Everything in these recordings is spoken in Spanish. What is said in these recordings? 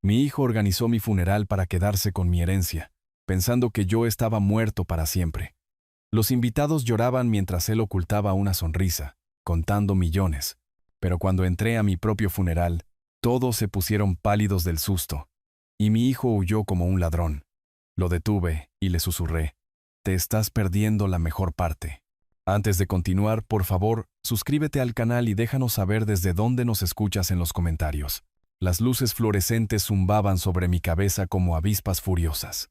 Mi hijo organizó mi funeral para quedarse con mi herencia, pensando que yo estaba muerto para siempre. Los invitados lloraban mientras él ocultaba una sonrisa, contando millones. Pero cuando entré a mi propio funeral, todos se pusieron pálidos del susto, y mi hijo huyó como un ladrón. Lo detuve y le susurré: «Te estás perdiendo la mejor parte». Antes de continuar, por favor, suscríbete al canal y déjanos saber desde dónde nos escuchas en los comentarios. Las luces fluorescentes zumbaban sobre mi cabeza como avispas furiosas.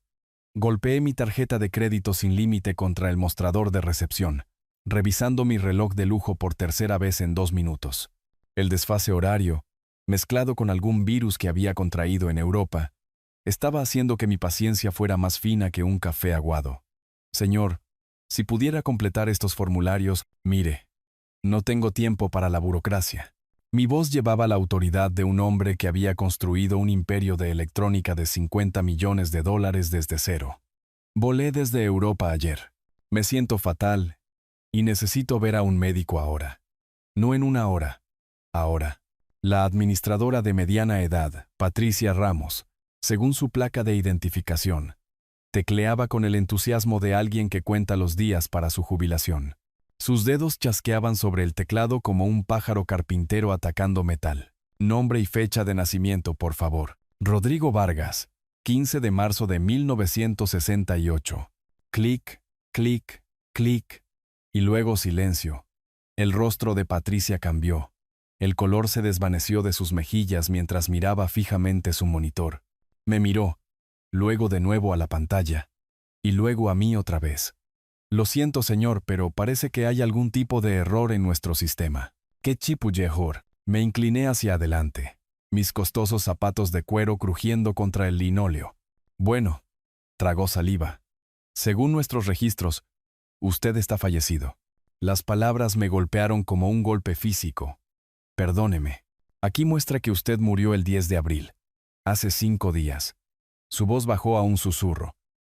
Golpeé mi tarjeta de crédito sin límite contra el mostrador de recepción, revisando mi reloj de lujo por tercera vez en 2 minutos. El desfase horario, mezclado con algún virus que había contraído en Europa, estaba haciendo que mi paciencia fuera más fina que un café aguado. Señor, si pudiera completar estos formularios, mire, no tengo tiempo para la burocracia. Mi voz llevaba la autoridad de un hombre que había construido un imperio de electrónica de 50 millones de dólares desde cero. Volé desde Europa ayer. Me siento fatal y necesito ver a un médico ahora. No en una hora. Ahora. La administradora de mediana edad, Patricia Ramos, según su placa de identificación, tecleaba con el entusiasmo de alguien que cuenta los días para su jubilación. Sus dedos chasqueaban sobre el teclado como un pájaro carpintero atacando metal. Nombre y fecha de nacimiento, por favor. Rodrigo Vargas, 15 de marzo de 1968. Clic, clic, clic. Y luego silencio. El rostro de Patricia cambió. El color se desvaneció de sus mejillas mientras miraba fijamente su monitor. Me miró, luego de nuevo a la pantalla, y luego a mí otra vez. Lo siento, señor, pero parece que hay algún tipo de error en nuestro sistema. ¡Qué chipuyejor! Me incliné hacia adelante, mis costosos zapatos de cuero crujiendo contra el linóleo. Bueno, tragó saliva. Según nuestros registros, usted está fallecido. Las palabras me golpearon como un golpe físico. Perdóneme. Aquí muestra que usted murió el 10 de abril. Hace 5 días. Su voz bajó a un susurro.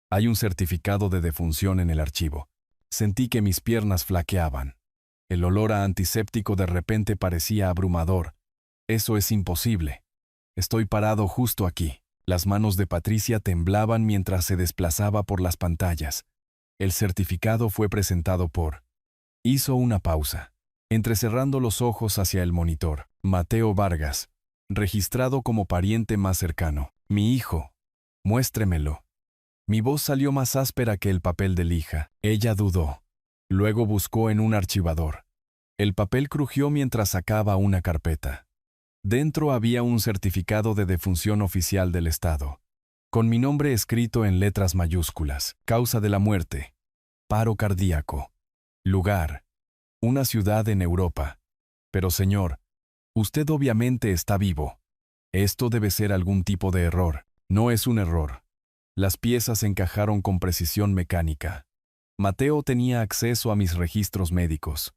Hay un certificado de defunción en el archivo. Sentí que mis piernas flaqueaban. El olor a antiséptico de repente parecía abrumador. Eso es imposible. Estoy parado justo aquí. Las manos de Patricia temblaban mientras se desplazaba por las pantallas. El certificado fue presentado por... Hizo una pausa, entrecerrando los ojos hacia el monitor. Mateo Vargas, registrado como pariente más cercano. Mi hijo. Muéstremelo. Mi voz salió más áspera que el papel de lija. Ella dudó. Luego buscó en un archivador. El papel crujió mientras sacaba una carpeta. Dentro había un certificado de defunción oficial del Estado, con mi nombre escrito en letras mayúsculas. Causa de la muerte: paro cardíaco. Lugar: una ciudad en Europa. Pero señor, usted obviamente está vivo. Esto debe ser algún tipo de error. No es un error. Las piezas encajaron con precisión mecánica. Mateo tenía acceso a mis registros médicos.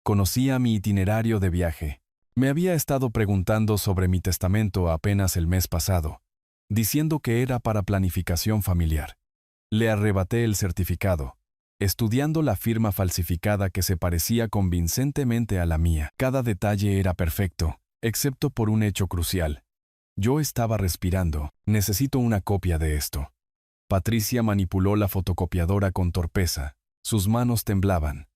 Conocía mi itinerario de viaje. Me había estado preguntando sobre mi testamento apenas el mes pasado, diciendo que era para planificación familiar. Le arrebaté el certificado, estudiando la firma falsificada que se parecía convincentemente a la mía. Cada detalle era perfecto, excepto por un hecho crucial. Yo estaba respirando. Necesito una copia de esto. Patricia manipuló la fotocopiadora con torpeza. Sus manos temblaban.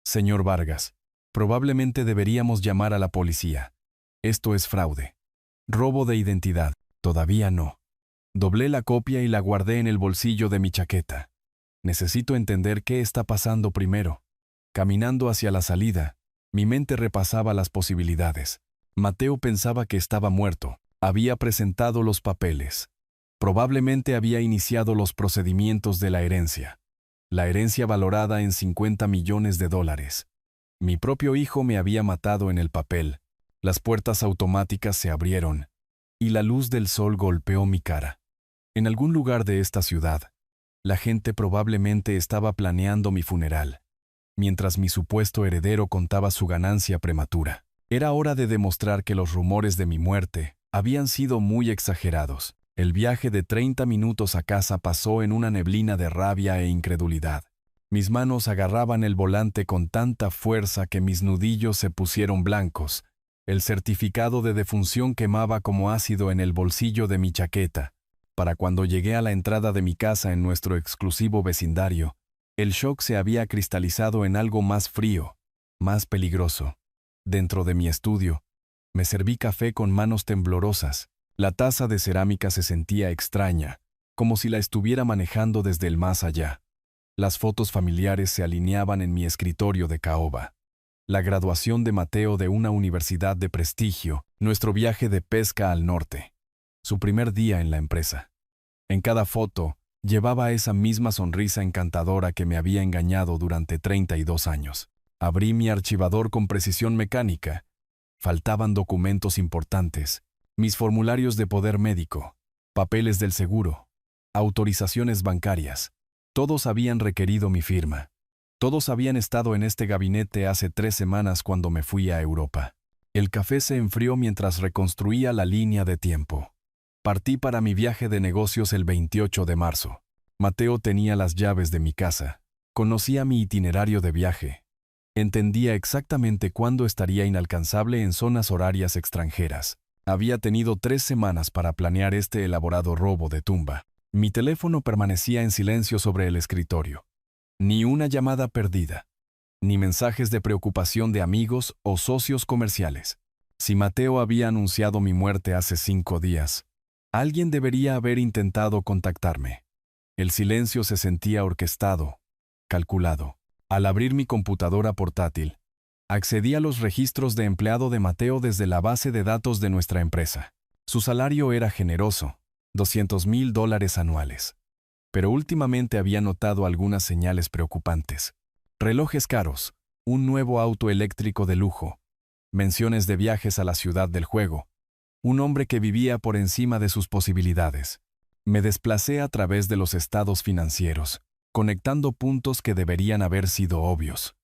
Señor Vargas, probablemente deberíamos llamar a la policía. Esto es fraude. Robo de identidad. Todavía no. Doblé la copia y la guardé en el bolsillo de mi chaqueta. Necesito entender qué está pasando primero. Caminando hacia la salida, mi mente repasaba las posibilidades. Mateo pensaba que estaba muerto. Había presentado los papeles. Probablemente había iniciado los procedimientos de la herencia. La herencia valorada en 50 millones de dólares. Mi propio hijo me había matado en el papel. Las puertas automáticas se abrieron, y la luz del sol golpeó mi cara. En algún lugar de esta ciudad, la gente probablemente estaba planeando mi funeral, mientras mi supuesto heredero contaba su ganancia prematura. Era hora de demostrar que los rumores de mi muerte habían sido muy exagerados. El viaje de 30 minutos a casa pasó en una neblina de rabia e incredulidad. Mis manos agarraban el volante con tanta fuerza que mis nudillos se pusieron blancos, El certificado de defunción quemaba como ácido en el bolsillo de mi chaqueta. Para cuando llegué a la entrada de mi casa en nuestro exclusivo vecindario, el shock se había cristalizado en algo más frío, más peligroso. Dentro de mi estudio, me serví café con manos temblorosas. La taza de cerámica se sentía extraña, como si la estuviera manejando desde el más allá. Las fotos familiares se alineaban en mi escritorio de caoba. La graduación de Mateo de una universidad de prestigio, nuestro viaje de pesca al norte, su primer día en la empresa. En cada foto, llevaba esa misma sonrisa encantadora que me había engañado durante 32 años. Abrí mi archivador con precisión mecánica. Faltaban documentos importantes, mis formularios de poder médico, papeles del seguro, autorizaciones bancarias. Todos habían requerido mi firma. Todos habían estado en este gabinete hace 3 semanas cuando me fui a Europa. El café se enfrió mientras reconstruía la línea de tiempo. Partí para mi viaje de negocios el 28 de marzo. Mateo tenía las llaves de mi casa. Conocía mi itinerario de viaje. Entendía exactamente cuándo estaría inalcanzable en zonas horarias extranjeras. Había tenido 3 semanas para planear este elaborado robo de tumba. Mi teléfono permanecía en silencio sobre el escritorio. Ni una llamada perdida, ni mensajes de preocupación de amigos o socios comerciales. Si Mateo había anunciado mi muerte hace 5 días, alguien debería haber intentado contactarme. El silencio se sentía orquestado, calculado. Al abrir mi computadora portátil, accedí a los registros de empleado de Mateo desde la base de datos de nuestra empresa. Su salario era generoso, $200,000 anuales. Pero últimamente había notado algunas señales preocupantes. Relojes caros, un nuevo auto eléctrico de lujo, menciones de viajes a la ciudad del juego, un hombre que vivía por encima de sus posibilidades. Me desplacé a través de los estados financieros, conectando puntos que deberían haber sido obvios.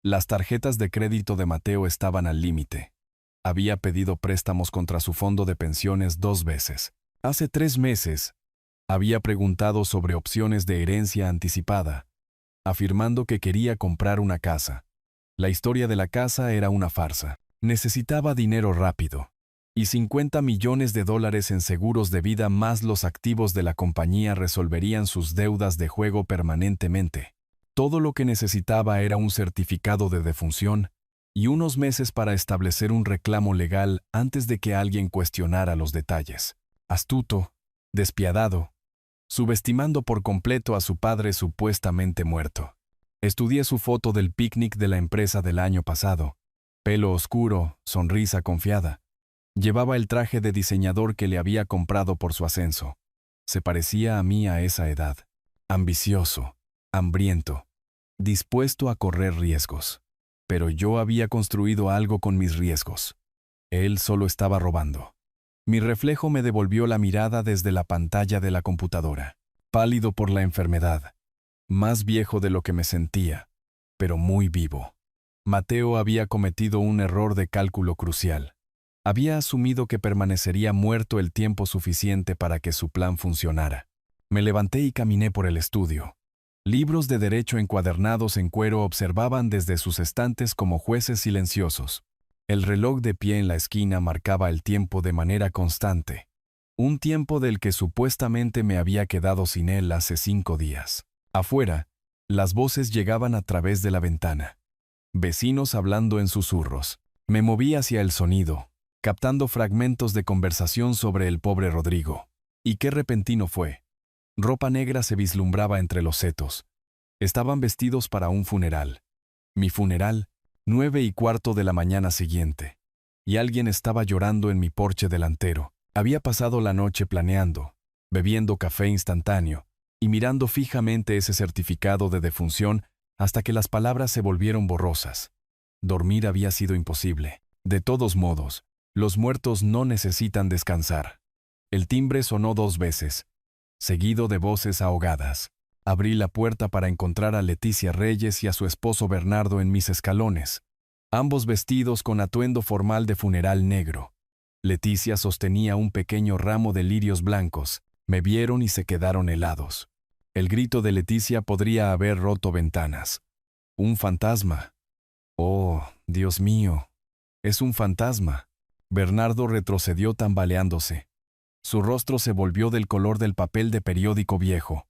Las tarjetas de crédito de Mateo estaban al límite. Había pedido préstamos contra su fondo de pensiones 2 veces. Hace 3 meses, había preguntado sobre opciones de herencia anticipada, afirmando que quería comprar una casa. La historia de la casa era una farsa. Necesitaba dinero rápido, y $50 millones en seguros de vida más los activos de la compañía resolverían sus deudas de juego permanentemente. Todo lo que necesitaba era un certificado de defunción y unos meses para establecer un reclamo legal antes de que alguien cuestionara los detalles. Astuto, despiadado, subestimando por completo a su padre supuestamente muerto. Estudié su foto del picnic de la empresa del año pasado. Pelo oscuro, sonrisa confiada. Llevaba el traje de diseñador que le había comprado por su ascenso. Se parecía a mí a esa edad. Ambicioso, hambriento, dispuesto a correr riesgos. Pero yo había construido algo con mis riesgos. Él solo estaba robando. Mi reflejo me devolvió la mirada desde la pantalla de la computadora. Pálido por la enfermedad. Más viejo de lo que me sentía, pero muy vivo. Mateo había cometido un error de cálculo crucial. Había asumido que permanecería muerto el tiempo suficiente para que su plan funcionara. Me levanté y caminé por el estudio. Libros de derecho encuadernados en cuero observaban desde sus estantes como jueces silenciosos. El reloj de pie en la esquina marcaba el tiempo de manera constante. Un tiempo del que supuestamente me había quedado sin él hace 5 días. Afuera, las voces llegaban a través de la ventana. Vecinos hablando en susurros. Me moví hacia el sonido, captando fragmentos de conversación sobre el pobre Rodrigo. Y qué repentino fue. Ropa negra se vislumbraba entre los setos. Estaban vestidos para un funeral. Mi funeral, 9:15 de la mañana siguiente. Y alguien estaba llorando en mi porche delantero. Había pasado la noche planeando, bebiendo café instantáneo y mirando fijamente ese certificado de defunción hasta que las palabras se volvieron borrosas. Dormir había sido imposible. De todos modos, los muertos no necesitan descansar. El timbre sonó 2 veces, seguido de voces ahogadas. Abrí la puerta para encontrar a Leticia Reyes y a su esposo Bernardo en mis escalones, ambos vestidos con atuendo formal de funeral negro. Leticia sostenía un pequeño ramo de lirios blancos. Me vieron y se quedaron helados. El grito de Leticia podría haber roto ventanas. Un fantasma. Oh, Dios mío, es un fantasma. Bernardo retrocedió tambaleándose. Su rostro se volvió del color del papel de periódico viejo.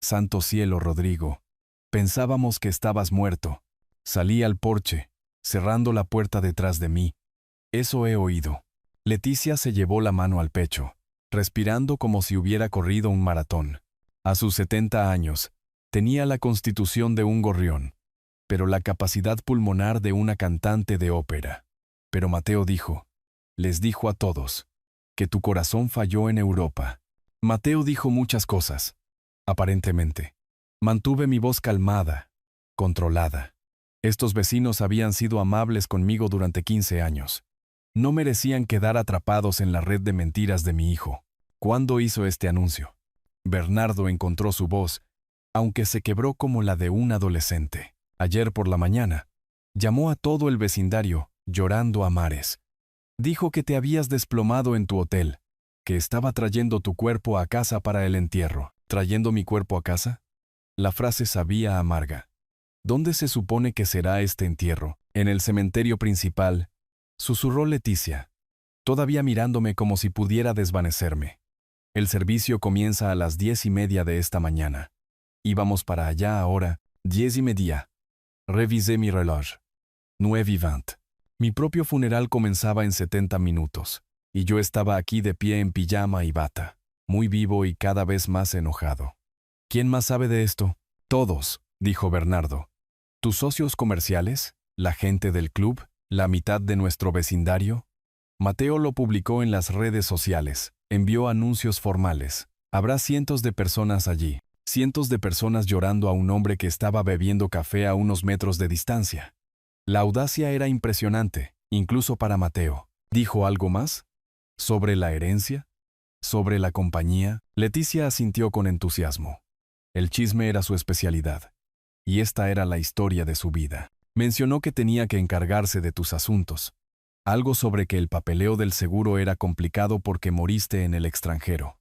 Santo cielo, Rodrigo. Pensábamos que estabas muerto. Salí al porche, cerrando la puerta detrás de mí. Eso he oído. Leticia se llevó la mano al pecho, respirando como si hubiera corrido un maratón. A sus 70 años, tenía la constitución de un gorrión, pero la capacidad pulmonar de una cantante de ópera. Pero Mateo les dijo a todos, que tu corazón falló en Europa. Mateo dijo muchas cosas, aparentemente. Mantuve mi voz calmada, controlada. Estos vecinos habían sido amables conmigo durante 15 años. No merecían quedar atrapados en la red de mentiras de mi hijo. ¿Cuándo hizo este anuncio? Bernardo encontró su voz, aunque se quebró como la de un adolescente. Ayer por la mañana, llamó a todo el vecindario, llorando a mares. Dijo que te habías desplomado en tu hotel, que estaba trayendo tu cuerpo a casa para el entierro. ¿Trayendo mi cuerpo a casa? La frase sabía amarga. ¿Dónde se supone que será este entierro? En el cementerio principal, susurró Leticia, todavía mirándome como si pudiera desvanecerme. El servicio comienza a las 10:30 de esta mañana. Íbamos para allá ahora, 10:30. Revisé mi reloj. 9:20. Mi propio funeral comenzaba en 70 minutos, y yo estaba aquí de pie en pijama y bata, muy vivo y cada vez más enojado. ¿Quién más sabe de esto? Todos, dijo Bernardo. ¿Tus socios comerciales? ¿La gente del club? ¿La mitad de nuestro vecindario? Mateo lo publicó en las redes sociales, envió anuncios formales. Habrá cientos de personas allí, cientos de personas llorando a un hombre que estaba bebiendo café a unos metros de distancia. La audacia era impresionante, incluso para Mateo. ¿Dijo algo más? ¿Sobre la herencia? ¿Sobre la compañía? Leticia asintió con entusiasmo. El chisme era su especialidad, y esta era la historia de su vida. Mencionó que tenía que encargarse de tus asuntos. Algo sobre que el papeleo del seguro era complicado porque moriste en el extranjero.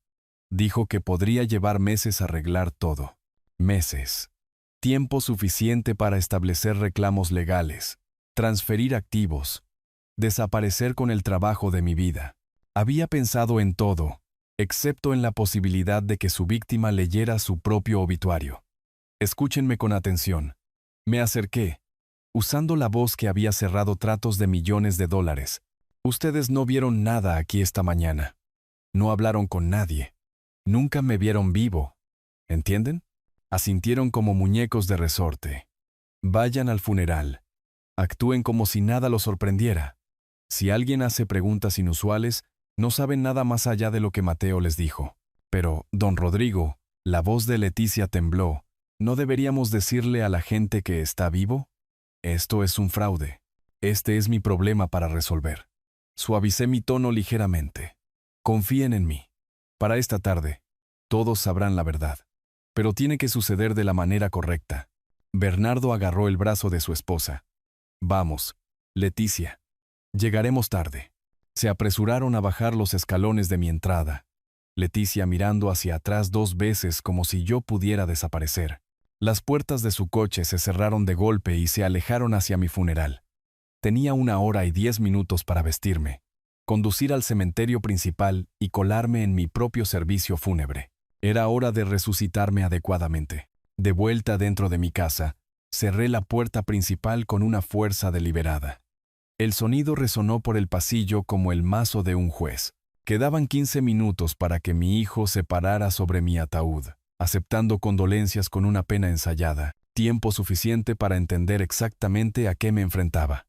Dijo que podría llevar meses arreglar todo. Meses. Tiempo suficiente para establecer reclamos legales, transferir activos, desaparecer con el trabajo de mi vida. Había pensado en todo, excepto en la posibilidad de que su víctima leyera su propio obituario. Escúchenme con atención. Me acerqué, usando la voz que había cerrado tratos de millones de dólares. Ustedes no vieron nada aquí esta mañana. No hablaron con nadie. Nunca me vieron vivo. ¿Entienden? Asintieron como muñecos de resorte. Vayan al funeral. Actúen como si nada los sorprendiera. Si alguien hace preguntas inusuales, no saben nada más allá de lo que Mateo les dijo. Pero, don Rodrigo, la voz de Leticia tembló. ¿No deberíamos decirle a la gente que está vivo? Esto es un fraude. Este es mi problema para resolver. Suavicé mi tono ligeramente. Confíen en mí. Para esta tarde, todos sabrán la verdad. Pero tiene que suceder de la manera correcta. Bernardo agarró el brazo de su esposa. Vamos, Leticia. Llegaremos tarde. Se apresuraron a bajar los escalones de mi entrada. Leticia mirando hacia atrás 2 veces como si yo pudiera desaparecer. Las puertas de su coche se cerraron de golpe y se alejaron hacia mi funeral. Tenía 1 hora y 10 minutos para vestirme, conducir al cementerio principal y colarme en mi propio servicio fúnebre. Era hora de resucitarme adecuadamente. De vuelta dentro de mi casa, cerré la puerta principal con una fuerza deliberada. El sonido resonó por el pasillo como el mazo de un juez. Quedaban 15 minutos para que mi hijo se parara sobre mi ataúd, aceptando condolencias con una pena ensayada, tiempo suficiente para entender exactamente a qué me enfrentaba.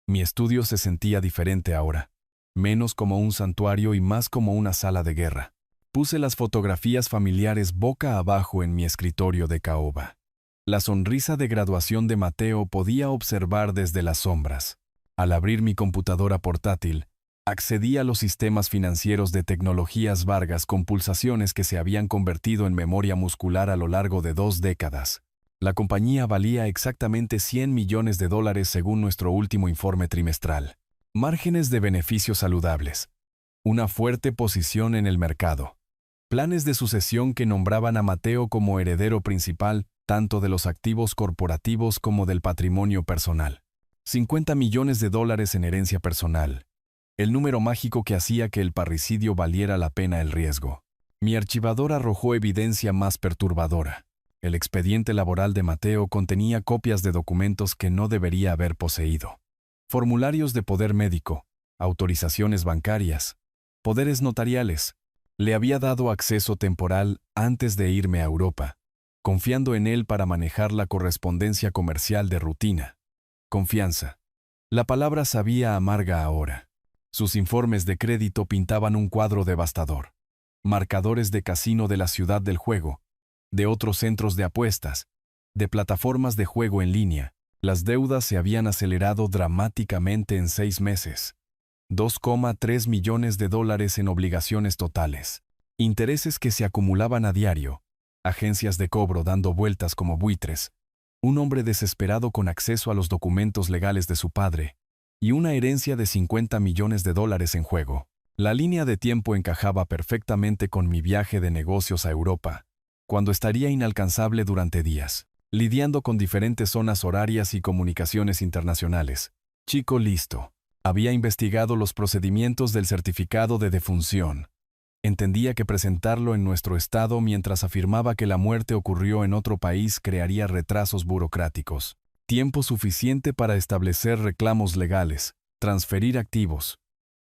Mi estudio se sentía diferente ahora, menos como un santuario y más como una sala de guerra. Puse las fotografías familiares boca abajo en mi escritorio de caoba. La sonrisa de graduación de Mateo podía observar desde las sombras. Al abrir mi computadora portátil, accedí a los sistemas financieros de Tecnologías Vargas con pulsaciones que se habían convertido en memoria muscular a lo largo de 2 décadas. La compañía valía exactamente $100 millones según nuestro último informe trimestral. Márgenes de beneficios saludables. Una fuerte posición en el mercado. Planes de sucesión que nombraban a Mateo como heredero principal tanto de los activos corporativos como del patrimonio personal. $50 millones en herencia personal. El número mágico que hacía que el parricidio valiera la pena el riesgo. Mi archivador arrojó evidencia más perturbadora. El expediente laboral de Mateo contenía copias de documentos que no debería haber poseído. Formularios de poder médico, autorizaciones bancarias, poderes notariales. Le había dado acceso temporal antes de irme a Europa, confiando en él para manejar la correspondencia comercial de rutina. Confianza. La palabra sabía amarga ahora. Sus informes de crédito pintaban un cuadro devastador. Marcadores de casino de la ciudad del juego, de otros centros de apuestas, de plataformas de juego en línea. Las deudas se habían acelerado dramáticamente en 6 meses. 2,3 millones de dólares en obligaciones totales. Intereses que se acumulaban a diario. Agencias de cobro dando vueltas como buitres. Un hombre desesperado con acceso a los documentos legales de su padre. Y una herencia de 50 millones de dólares en juego. La línea de tiempo encajaba perfectamente con mi viaje de negocios a Europa, cuando estaría inalcanzable durante días, lidiando con diferentes zonas horarias y comunicaciones internacionales. Chico listo. Había investigado los procedimientos del certificado de defunción. Entendía que presentarlo en nuestro estado mientras afirmaba que la muerte ocurrió en otro país crearía retrasos burocráticos. Tiempo suficiente para establecer reclamos legales, transferir activos,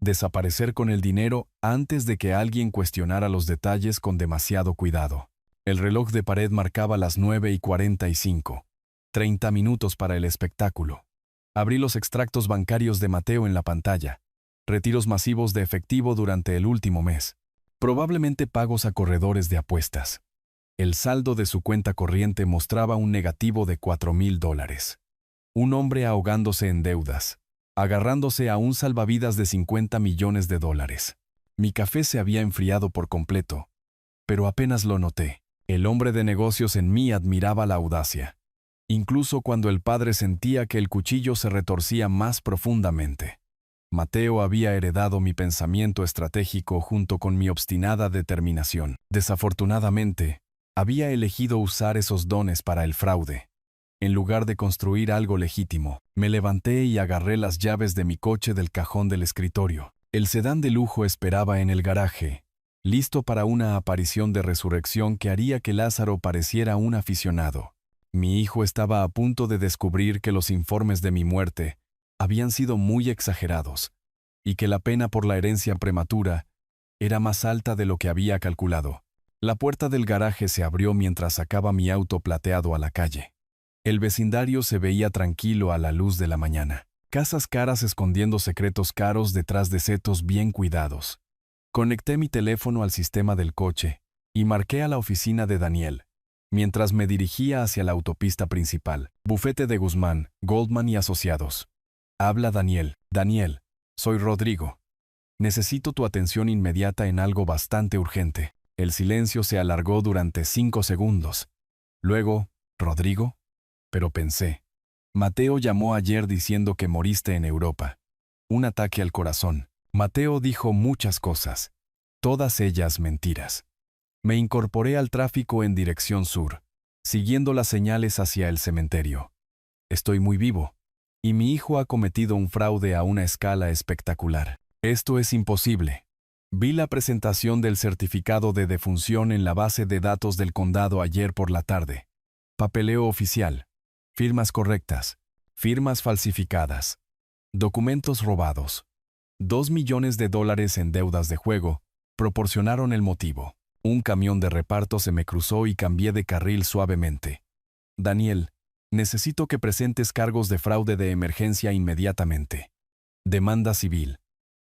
desaparecer con el dinero antes de que alguien cuestionara los detalles con demasiado cuidado. El reloj de pared marcaba las 9:45. 30 minutos para el espectáculo. Abrí los extractos bancarios de Mateo en la pantalla. Retiros masivos de efectivo durante el último mes. Probablemente pagos a corredores de apuestas. El saldo de su cuenta corriente mostraba un negativo de $4,000. Un hombre ahogándose en deudas, agarrándose a un salvavidas de 50 millones de dólares. Mi café se había enfriado por completo, pero apenas lo noté. El hombre de negocios en mí admiraba la audacia, incluso cuando el padre sentía que el cuchillo se retorcía más profundamente. Mateo había heredado mi pensamiento estratégico junto con mi obstinada determinación. Desafortunadamente, había elegido usar esos dones para el fraude. En lugar de construir algo legítimo, me levanté y agarré las llaves de mi coche del cajón del escritorio. El sedán de lujo esperaba en el garaje, listo para una aparición de resurrección que haría que Lázaro pareciera un aficionado. Mi hijo estaba a punto de descubrir que los informes de mi muerte habían sido muy exagerados, y que la pena por la herencia prematura era más alta de lo que había calculado. La puerta del garaje se abrió mientras sacaba mi auto plateado a la calle. El vecindario se veía tranquilo a la luz de la mañana. Casas caras escondiendo secretos caros detrás de setos bien cuidados. Conecté mi teléfono al sistema del coche y marqué a la oficina de Daniel, mientras me dirigía hacia la autopista principal. Bufete de Guzmán, Goldman y Asociados. Habla Daniel. Daniel, soy Rodrigo. Necesito tu atención inmediata en algo bastante urgente. El silencio se alargó durante 5 segundos. Luego, ¿Rodrigo? Pero pensé. Mateo llamó ayer diciendo que moriste en Europa. Un ataque al corazón. Mateo dijo muchas cosas, todas ellas mentiras. Me incorporé al tráfico en dirección sur, siguiendo las señales hacia el cementerio. Estoy muy vivo, y mi hijo ha cometido un fraude a una escala espectacular. Esto es imposible. Vi la presentación del certificado de defunción en la base de datos del condado ayer por la tarde. Papeleo oficial. Firmas correctas. Firmas falsificadas. Documentos robados. 2 millones de dólares en deudas de juego proporcionaron el motivo. Un camión de reparto se me cruzó y cambié de carril suavemente. Daniel, necesito que presentes cargos de fraude de emergencia inmediatamente. Demanda civil.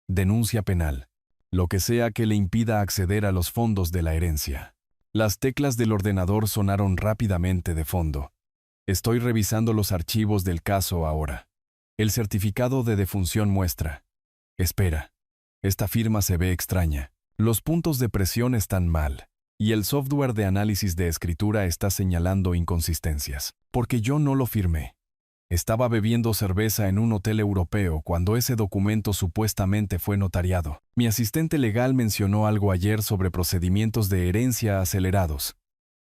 Denuncia penal. Lo que sea que le impida acceder a los fondos de la herencia. Las teclas del ordenador sonaron rápidamente de fondo. Estoy revisando los archivos del caso ahora. El certificado de defunción muestra. Espera. Esta firma se ve extraña. Los puntos de presión están mal, y el software de análisis de escritura está señalando inconsistencias. Porque yo no lo firmé. Estaba bebiendo cerveza en un hotel europeo cuando ese documento supuestamente fue notariado. Mi asistente legal mencionó algo ayer sobre procedimientos de herencia acelerados.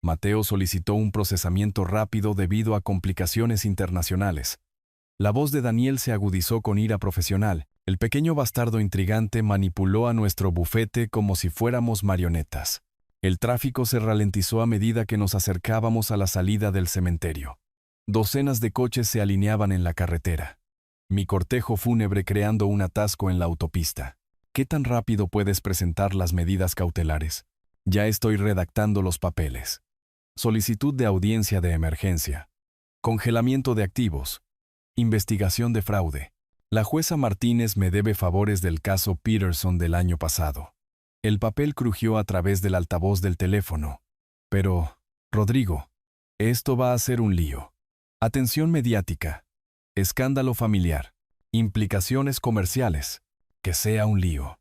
Mateo solicitó un procesamiento rápido debido a complicaciones internacionales. La voz de Daniel se agudizó con ira profesional. El pequeño bastardo intrigante manipuló a nuestro bufete como si fuéramos marionetas. El tráfico se ralentizó a medida que nos acercábamos a la salida del cementerio. Docenas de coches se alineaban en la carretera. Mi cortejo fúnebre creando un atasco en la autopista. ¿Qué tan rápido puedes presentar las medidas cautelares? Ya estoy redactando los papeles. Solicitud de audiencia de emergencia. Congelamiento de activos. Investigación de fraude. La jueza Martínez me debe favores del caso Peterson del año pasado. El papel crujió a través del altavoz del teléfono. Pero, Rodrigo, esto va a ser un lío. Atención mediática. Escándalo familiar. Implicaciones comerciales. Que sea un lío.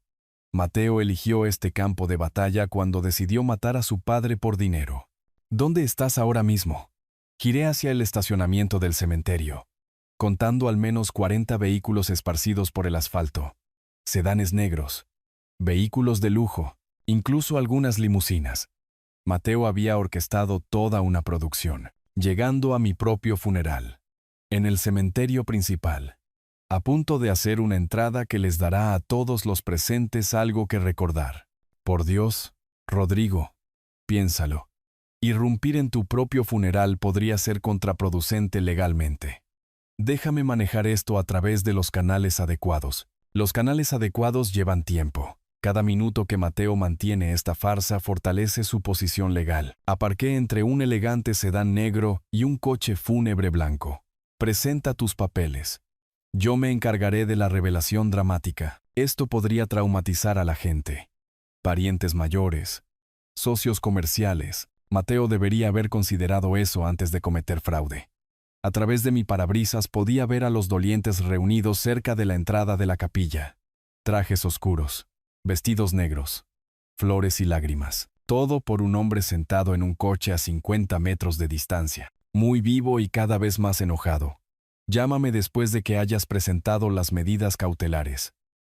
Mateo eligió este campo de batalla cuando decidió matar a su padre por dinero. ¿Dónde estás ahora mismo? Giré hacia el estacionamiento del cementerio, contando al menos 40 vehículos esparcidos por el asfalto. Sedanes negros. Vehículos de lujo, incluso algunas limusinas. Mateo había orquestado toda una producción, llegando a mi propio funeral. En el cementerio principal. A punto de hacer una entrada que les dará a todos los presentes algo que recordar. Por Dios, Rodrigo, piénsalo. Irrumpir en tu propio funeral podría ser contraproducente legalmente. Déjame manejar esto a través de los canales adecuados. Los canales adecuados llevan tiempo. Cada minuto que Mateo mantiene esta farsa fortalece su posición legal. Aparqué entre un elegante sedán negro y un coche fúnebre blanco. Presenta tus papeles. Yo me encargaré de la revelación dramática. Esto podría traumatizar a la gente. Parientes mayores, socios comerciales. Mateo debería haber considerado eso antes de cometer fraude. A través de mi parabrisas podía ver a los dolientes reunidos cerca de la entrada de la capilla. Trajes oscuros, vestidos negros, flores y lágrimas. Todo por un hombre sentado en un coche a 50 metros de distancia. Muy vivo y cada vez más enojado. Llámame después de que hayas presentado las medidas cautelares.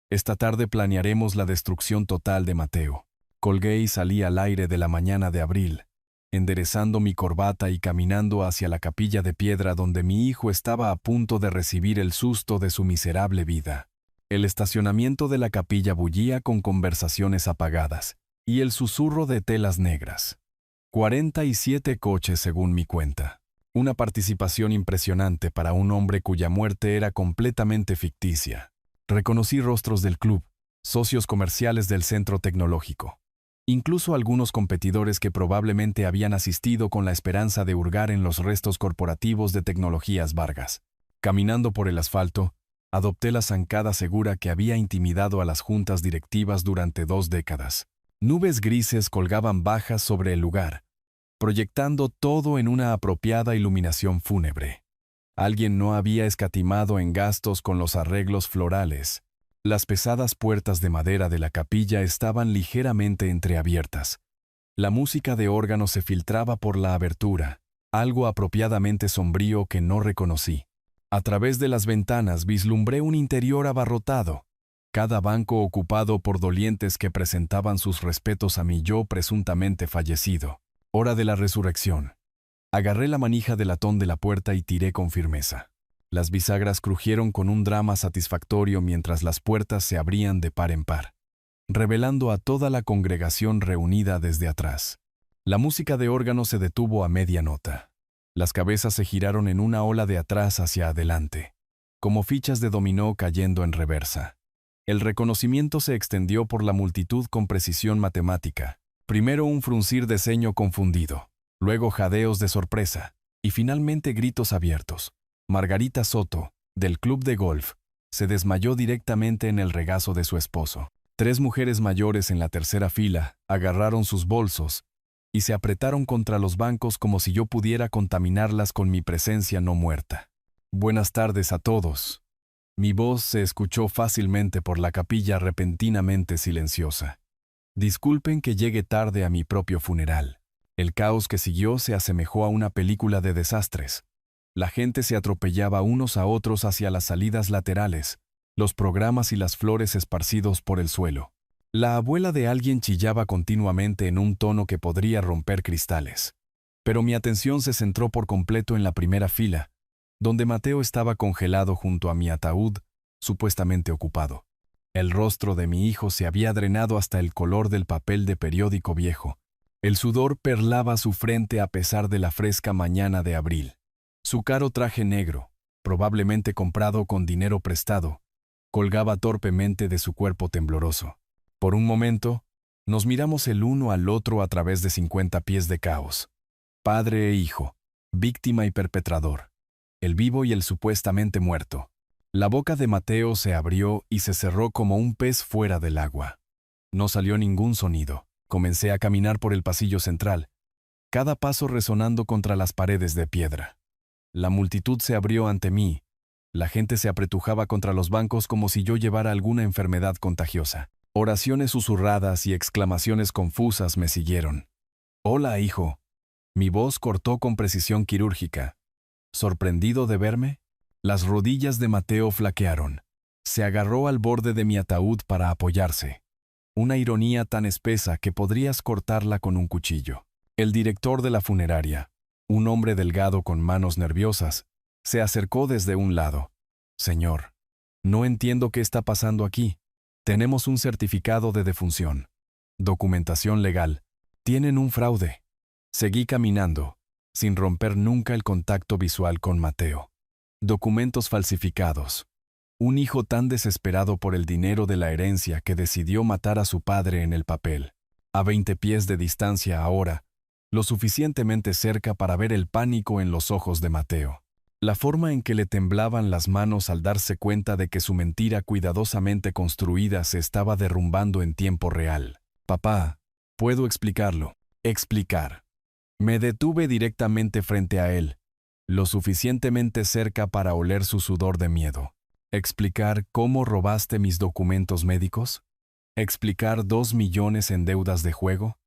Esta tarde planearemos la destrucción total de Mateo. Colgué y salí al aire de la mañana de abril, enderezando mi corbata y caminando hacia la capilla de piedra donde mi hijo estaba a punto de recibir el susto de su miserable vida. El estacionamiento de la capilla bullía con conversaciones apagadas y el susurro de telas negras. 47 coches según mi cuenta. Una participación impresionante para un hombre cuya muerte era completamente ficticia. Reconocí rostros del club, socios comerciales del centro tecnológico. Incluso algunos competidores que probablemente habían asistido con la esperanza de hurgar en los restos corporativos de Tecnologías Vargas. Caminando por el asfalto, adopté la zancada segura que había intimidado a las juntas directivas durante 2 décadas. Nubes grises colgaban bajas sobre el lugar, proyectando todo en una apropiada iluminación fúnebre. Alguien no había escatimado en gastos con los arreglos florales. Las pesadas puertas de madera de la capilla estaban ligeramente entreabiertas. La música de órgano se filtraba por la abertura, algo apropiadamente sombrío que no reconocí. A través de las ventanas vislumbré un interior abarrotado, cada banco ocupado por dolientes que presentaban sus respetos a mi yo presuntamente fallecido. Hora de la resurrección. Agarré la manija de latón de la puerta y tiré con firmeza. Las bisagras crujieron con un drama satisfactorio mientras las puertas se abrían de par en par, revelando a toda la congregación reunida desde atrás. La música de órgano se detuvo a media nota. Las cabezas se giraron en una ola de atrás hacia adelante, como fichas de dominó cayendo en reversa. El reconocimiento se extendió por la multitud con precisión matemática. Primero un fruncir de ceño confundido, luego jadeos de sorpresa, y finalmente gritos abiertos. Margarita Soto, del club de golf, se desmayó directamente en el regazo de su esposo. 3 mujeres mayores en la tercera fila agarraron sus bolsos y se apretaron contra los bancos como si yo pudiera contaminarlas con mi presencia no muerta. Buenas tardes a todos. Mi voz se escuchó fácilmente por la capilla repentinamente silenciosa. Disculpen que llegue tarde a mi propio funeral. El caos que siguió se asemejó a una película de desastres. La gente se atropellaba unos a otros hacia las salidas laterales, los programas y las flores esparcidos por el suelo. La abuela de alguien chillaba continuamente en un tono que podría romper cristales. Pero mi atención se centró por completo en la primera fila, donde Mateo estaba congelado junto a mi ataúd, supuestamente ocupado. El rostro de mi hijo se había drenado hasta el color del papel de periódico viejo. El sudor perlaba su frente a pesar de la fresca mañana de abril. Su caro traje negro, probablemente comprado con dinero prestado, colgaba torpemente de su cuerpo tembloroso. Por un momento, nos miramos el uno al otro a través de 50 pies de caos. Padre e hijo, víctima y perpetrador, el vivo y el supuestamente muerto. La boca de Mateo se abrió y se cerró como un pez fuera del agua. No salió ningún sonido. Comencé a caminar por el pasillo central, cada paso resonando contra las paredes de piedra. La multitud se abrió ante mí. La gente se apretujaba contra los bancos como si yo llevara alguna enfermedad contagiosa. Oraciones susurradas y exclamaciones confusas me siguieron. «Hola, hijo». Mi voz cortó con precisión quirúrgica. ¿Sorprendido de verme? Las rodillas de Mateo flaquearon. Se agarró al borde de mi ataúd para apoyarse. Una ironía tan espesa que podrías cortarla con un cuchillo. El director de la funeraria, un hombre delgado con manos nerviosas, se acercó desde un lado. «Señor, no entiendo qué está pasando aquí. Tenemos un certificado de defunción. Documentación legal. Tienen un fraude». Seguí caminando, sin romper nunca el contacto visual con Mateo. Documentos falsificados. Un hijo tan desesperado por el dinero de la herencia que decidió matar a su padre en el papel. A 20 pies de distancia ahora, lo suficientemente cerca para ver el pánico en los ojos de Mateo. La forma en que le temblaban las manos al darse cuenta de que su mentira cuidadosamente construida se estaba derrumbando en tiempo real. «Papá, puedo explicarlo». Explicar. Me detuve directamente frente a él, lo suficientemente cerca para oler su sudor de miedo. ¿Explicar cómo robaste mis documentos médicos? ¿Explicar 2 millones en deudas de juego?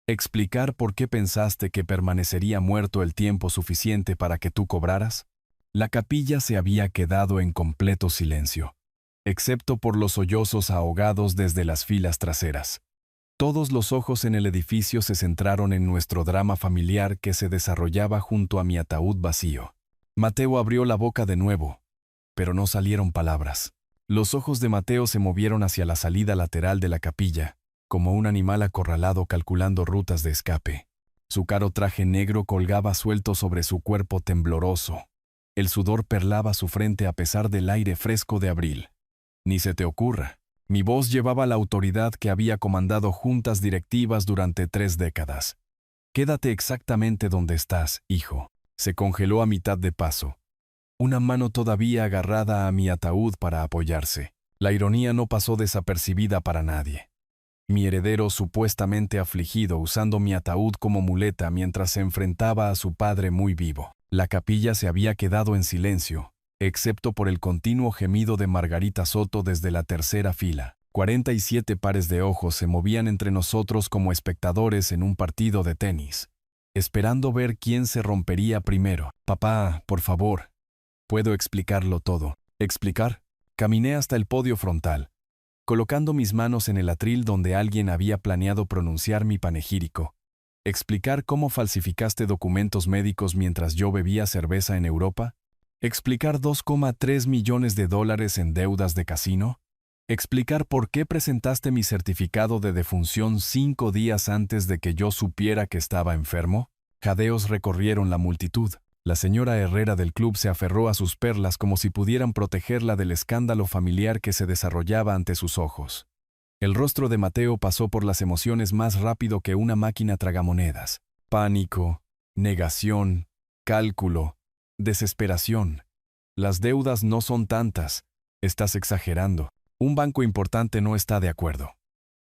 ¿Explicar por qué pensaste que permanecería muerto el tiempo suficiente para que tú cobraras? La capilla se había quedado en completo silencio, excepto por los sollozos ahogados desde las filas traseras. Todos los ojos en el edificio se centraron en nuestro drama familiar que se desarrollaba junto a mi ataúd vacío. Mateo abrió la boca de nuevo, pero no salieron palabras. Los ojos de Mateo se movieron hacia la salida lateral de la capilla, como un animal acorralado calculando rutas de escape. Su caro traje negro colgaba suelto sobre su cuerpo tembloroso. El sudor perlaba su frente a pesar del aire fresco de abril. «Ni se te ocurra». Mi voz llevaba la autoridad que había comandado juntas directivas durante 3 décadas. «Quédate exactamente donde estás, hijo». Se congeló a mitad de paso. Una mano todavía agarrada a mi ataúd para apoyarse. La ironía no pasó desapercibida para nadie. Mi heredero supuestamente afligido usando mi ataúd como muleta mientras se enfrentaba a su padre muy vivo. La capilla se había quedado en silencio, excepto por el continuo gemido de Margarita Soto desde la tercera fila. 47 pares de ojos se movían entre nosotros como espectadores en un partido de tenis, esperando ver quién se rompería primero. «Papá, por favor». «Puedo explicarlo todo». «¿Explicar?» Caminé hasta el podio frontal, colocando mis manos en el atril donde alguien había planeado pronunciar mi panegírico. ¿Explicar cómo falsificaste documentos médicos mientras yo bebía cerveza en Europa? ¿Explicar 2,3 millones de dólares en deudas de casino? ¿Explicar por qué presentaste mi certificado de defunción 5 días antes de que yo supiera que estaba enfermo? Jadeos recorrieron la multitud. La señora Herrera del club se aferró a sus perlas como si pudieran protegerla del escándalo familiar que se desarrollaba ante sus ojos. El rostro de Mateo pasó por las emociones más rápido que una máquina tragamonedas. Pánico, negación, cálculo, desesperación. Las deudas no son tantas. Estás exagerando. Un banco importante no está de acuerdo.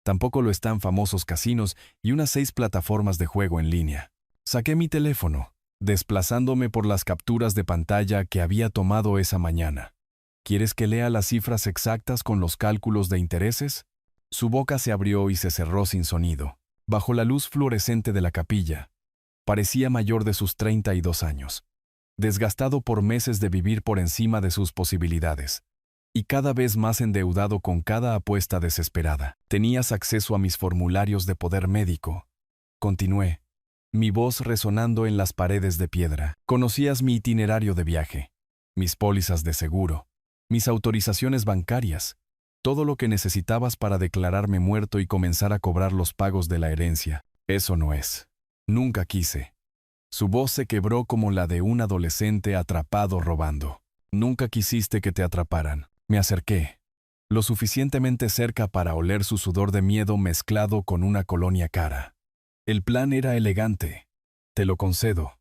Tampoco lo están famosos casinos y unas 6 plataformas de juego en línea. Saqué mi teléfono, desplazándome por las capturas de pantalla que había tomado esa mañana. ¿Quieres que lea las cifras exactas con los cálculos de intereses? Su boca se abrió y se cerró sin sonido. Bajo la luz fluorescente de la capilla, parecía mayor de sus 32 años, desgastado por meses de vivir por encima de sus posibilidades, y cada vez más endeudado con cada apuesta desesperada. «Tenías acceso a mis formularios de poder médico», continué, mi voz resonando en las paredes de piedra. «Conocías mi itinerario de viaje, mis pólizas de seguro, mis autorizaciones bancarias, todo lo que necesitabas para declararme muerto y comenzar a cobrar los pagos de la herencia. Eso no es. Nunca quise. Su voz se quebró como la de un adolescente atrapado robando. Nunca quisiste que te atraparan. Me acerqué, lo suficientemente cerca para oler su sudor de miedo mezclado con una colonia cara. El plan era elegante. Te lo concedo.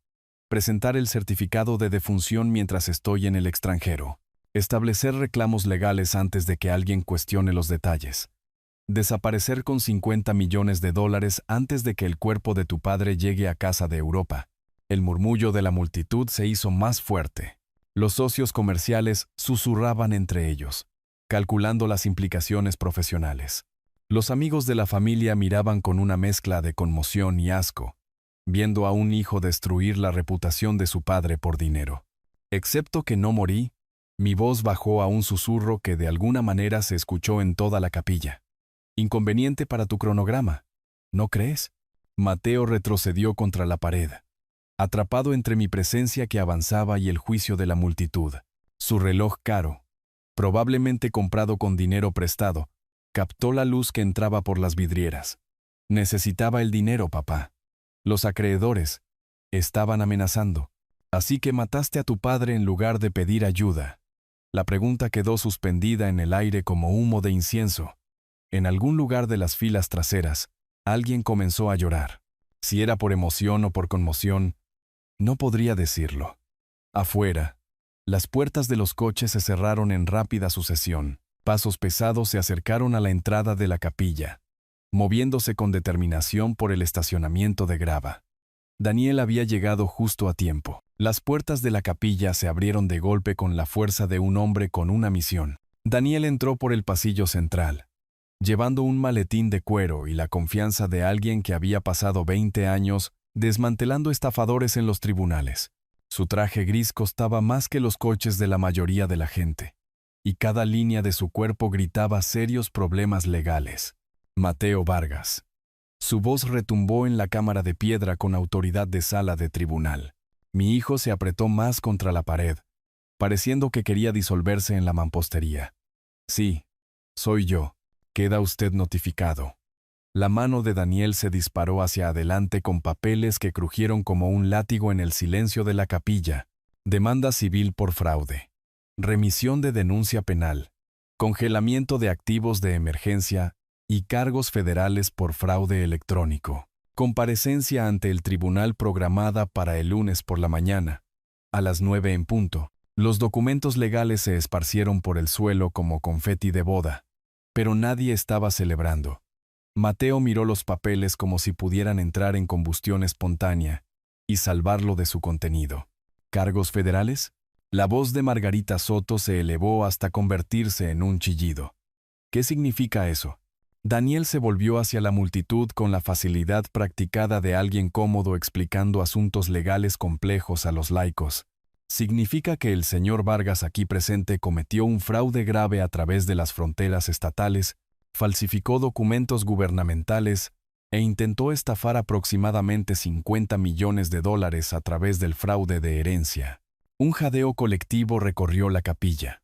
Presentar el certificado de defunción mientras estoy en el extranjero. Establecer reclamos legales antes de que alguien cuestione los detalles. Desaparecer con $50 millones antes de que el cuerpo de tu padre llegue a casa de Europa. El murmullo de la multitud se hizo más fuerte. Los socios comerciales susurraban entre ellos, calculando las implicaciones profesionales. Los amigos de la familia miraban con una mezcla de conmoción y asco, viendo a un hijo destruir la reputación de su padre por dinero. Excepto que no morí, mi voz bajó a un susurro que de alguna manera se escuchó en toda la capilla. Inconveniente para tu cronograma, ¿no crees? Mateo retrocedió contra la pared, atrapado entre mi presencia que avanzaba y el juicio de la multitud. Su reloj caro, probablemente comprado con dinero prestado, captó la luz que entraba por las vidrieras. Necesitaba el dinero, papá. Los acreedores estaban amenazando. Así que mataste a tu padre en lugar de pedir ayuda. La pregunta quedó suspendida en el aire como humo de incienso. En algún lugar de las filas traseras, alguien comenzó a llorar. Si era por emoción o por conmoción, no podría decirlo. Afuera, las puertas de los coches se cerraron en rápida sucesión. Pasos pesados se acercaron a la entrada de la capilla, moviéndose con determinación por el estacionamiento de grava. Daniel había llegado justo a tiempo. Las puertas de la capilla se abrieron de golpe con la fuerza de un hombre con una misión. Daniel entró por el pasillo central, llevando un maletín de cuero y la confianza de alguien que había pasado 20 años desmantelando estafadores en los tribunales. Su traje gris costaba más que los coches de la mayoría de la gente, y cada línea de su cuerpo gritaba serios problemas legales. Mateo Vargas. Su voz retumbó en la cámara de piedra con autoridad de sala de tribunal. Mi hijo se apretó más contra la pared, pareciendo que quería disolverse en la mampostería. Sí, soy yo. Queda usted notificado. La mano de Daniel se disparó hacia adelante con papeles que crujieron como un látigo en el silencio de la capilla. Demanda civil por fraude. Remisión de denuncia penal. Congelamiento de activos de emergencia y cargos federales por fraude electrónico. Comparecencia ante el tribunal programada para el lunes por la mañana, a las 9 en punto. Los documentos legales se esparcieron por el suelo como confeti de boda, pero nadie estaba celebrando. Mateo miró los papeles como si pudieran entrar en combustión espontánea y salvarlo de su contenido. ¿Cargos federales? La voz de Margarita Soto se elevó hasta convertirse en un chillido. ¿Qué significa eso? Daniel se volvió hacia la multitud con la facilidad practicada de alguien cómodo explicando asuntos legales complejos a los laicos. Significa que el señor Vargas aquí presente cometió un fraude grave a través de las fronteras estatales, falsificó documentos gubernamentales e intentó estafar aproximadamente $50 millones a través del fraude de herencia. Un jadeo colectivo recorrió la capilla.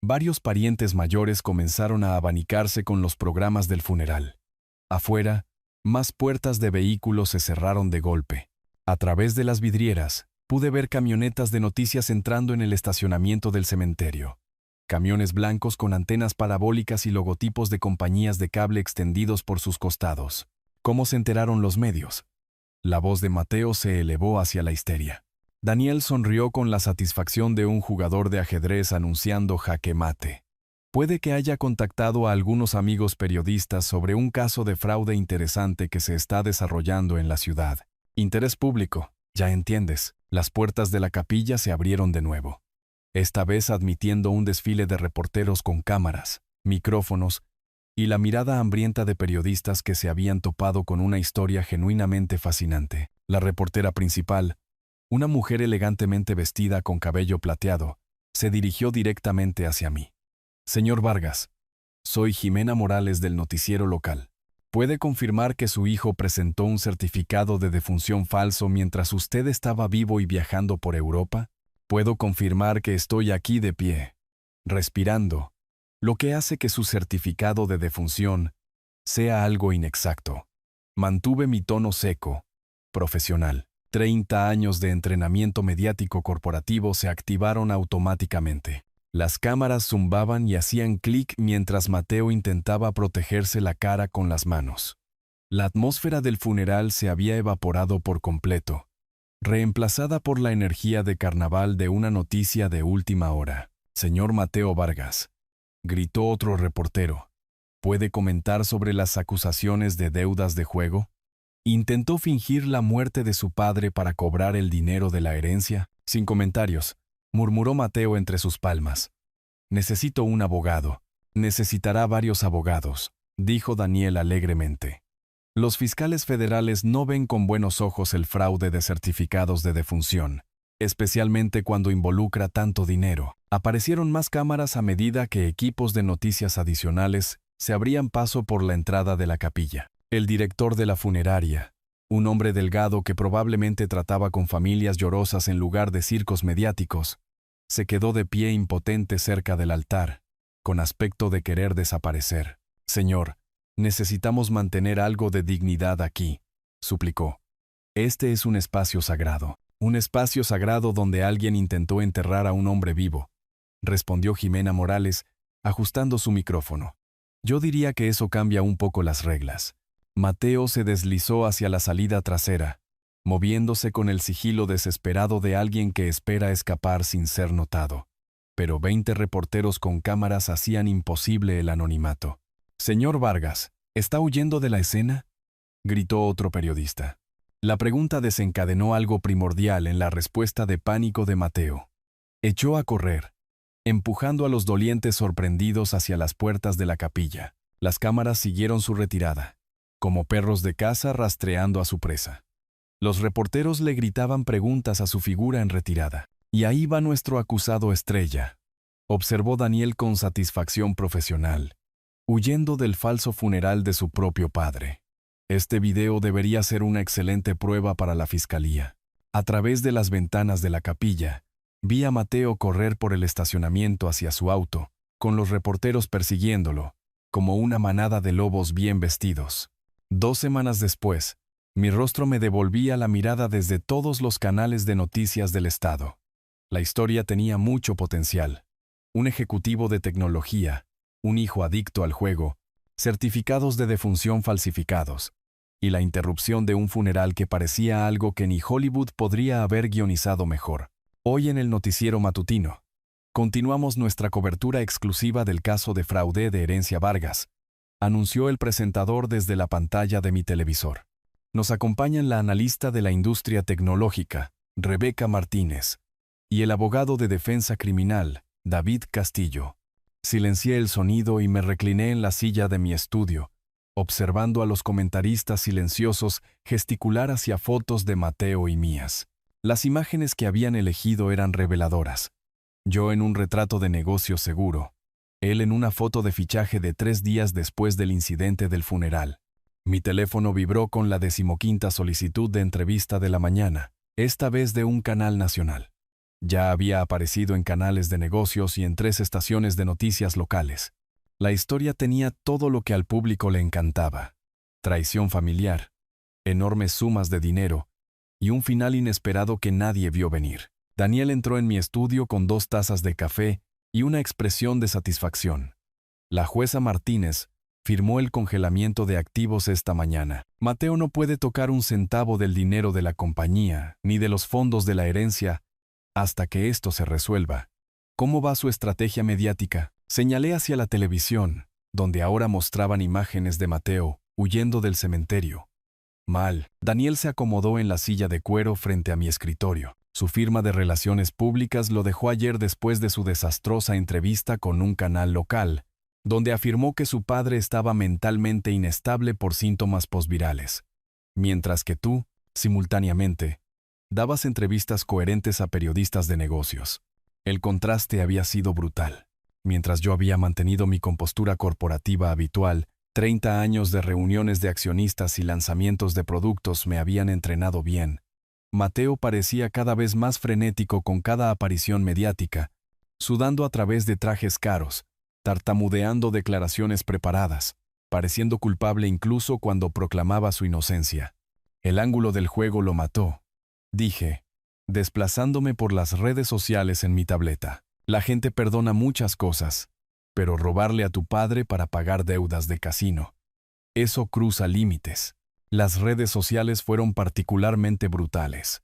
Varios parientes mayores comenzaron a abanicarse con los programas del funeral. Afuera, más puertas de vehículos se cerraron de golpe. A través de las vidrieras, pude ver camionetas de noticias entrando en el estacionamiento del cementerio. Camiones blancos con antenas parabólicas y logotipos de compañías de cable extendidos por sus costados. ¿Cómo se enteraron los medios? La voz de Mateo se elevó hacia la histeria. Daniel sonrió con la satisfacción de un jugador de ajedrez anunciando jaque mate. Puede que haya contactado a algunos amigos periodistas sobre un caso de fraude interesante que se está desarrollando en la ciudad. Interés público, ya entiendes. Las puertas de la capilla se abrieron de nuevo. Esta vez admitiendo un desfile de reporteros con cámaras, micrófonos y la mirada hambrienta de periodistas que se habían topado con una historia genuinamente fascinante. La reportera principal, una mujer elegantemente vestida con cabello plateado, se dirigió directamente hacia mí. Señor Vargas, soy Jimena Morales del noticiero local. ¿Puede confirmar que su hijo presentó un certificado de defunción falso mientras usted estaba vivo y viajando por Europa? Puedo confirmar que estoy aquí de pie. respirando, lo que hace que su certificado de defunción sea algo inexacto. Mantuve mi tono seco, profesional. 30 años de entrenamiento mediático corporativo se activaron automáticamente. Las cámaras zumbaban y hacían clic mientras Mateo intentaba protegerse la cara con las manos. La atmósfera del funeral se había evaporado por completo, reemplazada por la energía de carnaval de una noticia de última hora. «Señor Mateo Vargas», gritó otro reportero, ¿puede comentar sobre las acusaciones de deudas de juego? ¿Intentó fingir la muerte de su padre para cobrar el dinero de la herencia? Sin comentarios, murmuró Mateo entre sus palmas. Necesito un abogado. Necesitará varios abogados, dijo Daniel alegremente. Los fiscales federales no ven con buenos ojos el fraude de certificados de defunción, especialmente cuando involucra tanto dinero. Aparecieron más cámaras a medida que equipos de noticias adicionales se abrían paso por la entrada de la capilla. El director de la funeraria, un hombre delgado que probablemente trataba con familias llorosas en lugar de circos mediáticos, se quedó de pie impotente cerca del altar, con aspecto de querer desaparecer. «Señor, necesitamos mantener algo de dignidad aquí», suplicó. «Este es un espacio sagrado donde alguien intentó enterrar a un hombre vivo», respondió Jimena Morales, ajustando su micrófono. «Yo diría que eso cambia un poco las reglas». Mateo se deslizó hacia la salida trasera, moviéndose con el sigilo desesperado de alguien que espera escapar sin ser notado. Pero 20 reporteros con cámaras hacían imposible el anonimato. «Señor Vargas, ¿está huyendo de la escena?», gritó otro periodista. La pregunta desencadenó algo primordial en la respuesta de pánico de Mateo. Echó a correr, empujando a los dolientes sorprendidos hacia las puertas de la capilla. Las cámaras siguieron su retirada, como perros de caza rastreando a su presa. Los reporteros le gritaban preguntas a su figura en retirada. «Y ahí va nuestro acusado estrella», observó Daniel con satisfacción profesional, huyendo del falso funeral de su propio padre. Este video debería ser una excelente prueba para la fiscalía. A través de las ventanas de la capilla, vi a Mateo correr por el estacionamiento hacia su auto, con los reporteros persiguiéndolo, como una manada de lobos bien vestidos. 2 semanas después, mi rostro me devolvía la mirada desde todos los canales de noticias del estado. La historia tenía mucho potencial. Un ejecutivo de tecnología, un hijo adicto al juego, certificados de defunción falsificados, y la interrupción de un funeral que parecía algo que ni Hollywood podría haber guionizado mejor. Hoy en el noticiero matutino, continuamos nuestra cobertura exclusiva del caso de fraude de herencia Vargas, anunció el presentador desde la pantalla de mi televisor. Nos acompañan la analista de la industria tecnológica, Rebeca Martínez, y el abogado de defensa criminal, David Castillo. Silencié el sonido y me recliné en la silla de mi estudio, observando a los comentaristas silenciosos gesticular hacia fotos de Mateo y mías. Las imágenes que habían elegido eran reveladoras. Yo en un retrato de negocio seguro, él en una foto de fichaje de 3 días después del incidente del funeral. Mi teléfono vibró con la 15ª solicitud de entrevista de la mañana, esta vez de un canal nacional. Ya había aparecido en canales de negocios y en 3 estaciones de noticias locales. La historia tenía todo lo que al público le encantaba: traición familiar, enormes sumas de dinero y un final inesperado que nadie vio venir. Daniel entró en mi estudio con 2 tazas de café y una expresión de satisfacción. La jueza Martínez firmó el congelamiento de activos esta mañana. Mateo no puede tocar un centavo del dinero de la compañía ni de los fondos de la herencia hasta que esto se resuelva. ¿Cómo va su estrategia mediática? Señalé hacia la televisión, donde ahora mostraban imágenes de Mateo huyendo del cementerio. Mal. Daniel se acomodó en la silla de cuero frente a mi escritorio. Su firma de relaciones públicas lo dejó ayer después de su desastrosa entrevista con un canal local, donde afirmó que su padre estaba mentalmente inestable por síntomas posvirales, mientras que tú, simultáneamente, dabas entrevistas coherentes a periodistas de negocios. El contraste había sido brutal. Mientras yo había mantenido mi compostura corporativa habitual, 30 años de reuniones de accionistas y lanzamientos de productos me habían entrenado bien. Mateo parecía cada vez más frenético con cada aparición mediática, sudando a través de trajes caros, tartamudeando declaraciones preparadas, pareciendo culpable incluso cuando proclamaba su inocencia. El ángulo del juego lo mató, dije, desplazándome por las redes sociales en mi tableta. La gente perdona muchas cosas, pero robarle a tu padre para pagar deudas de casino, eso cruza límites. Las redes sociales fueron particularmente brutales.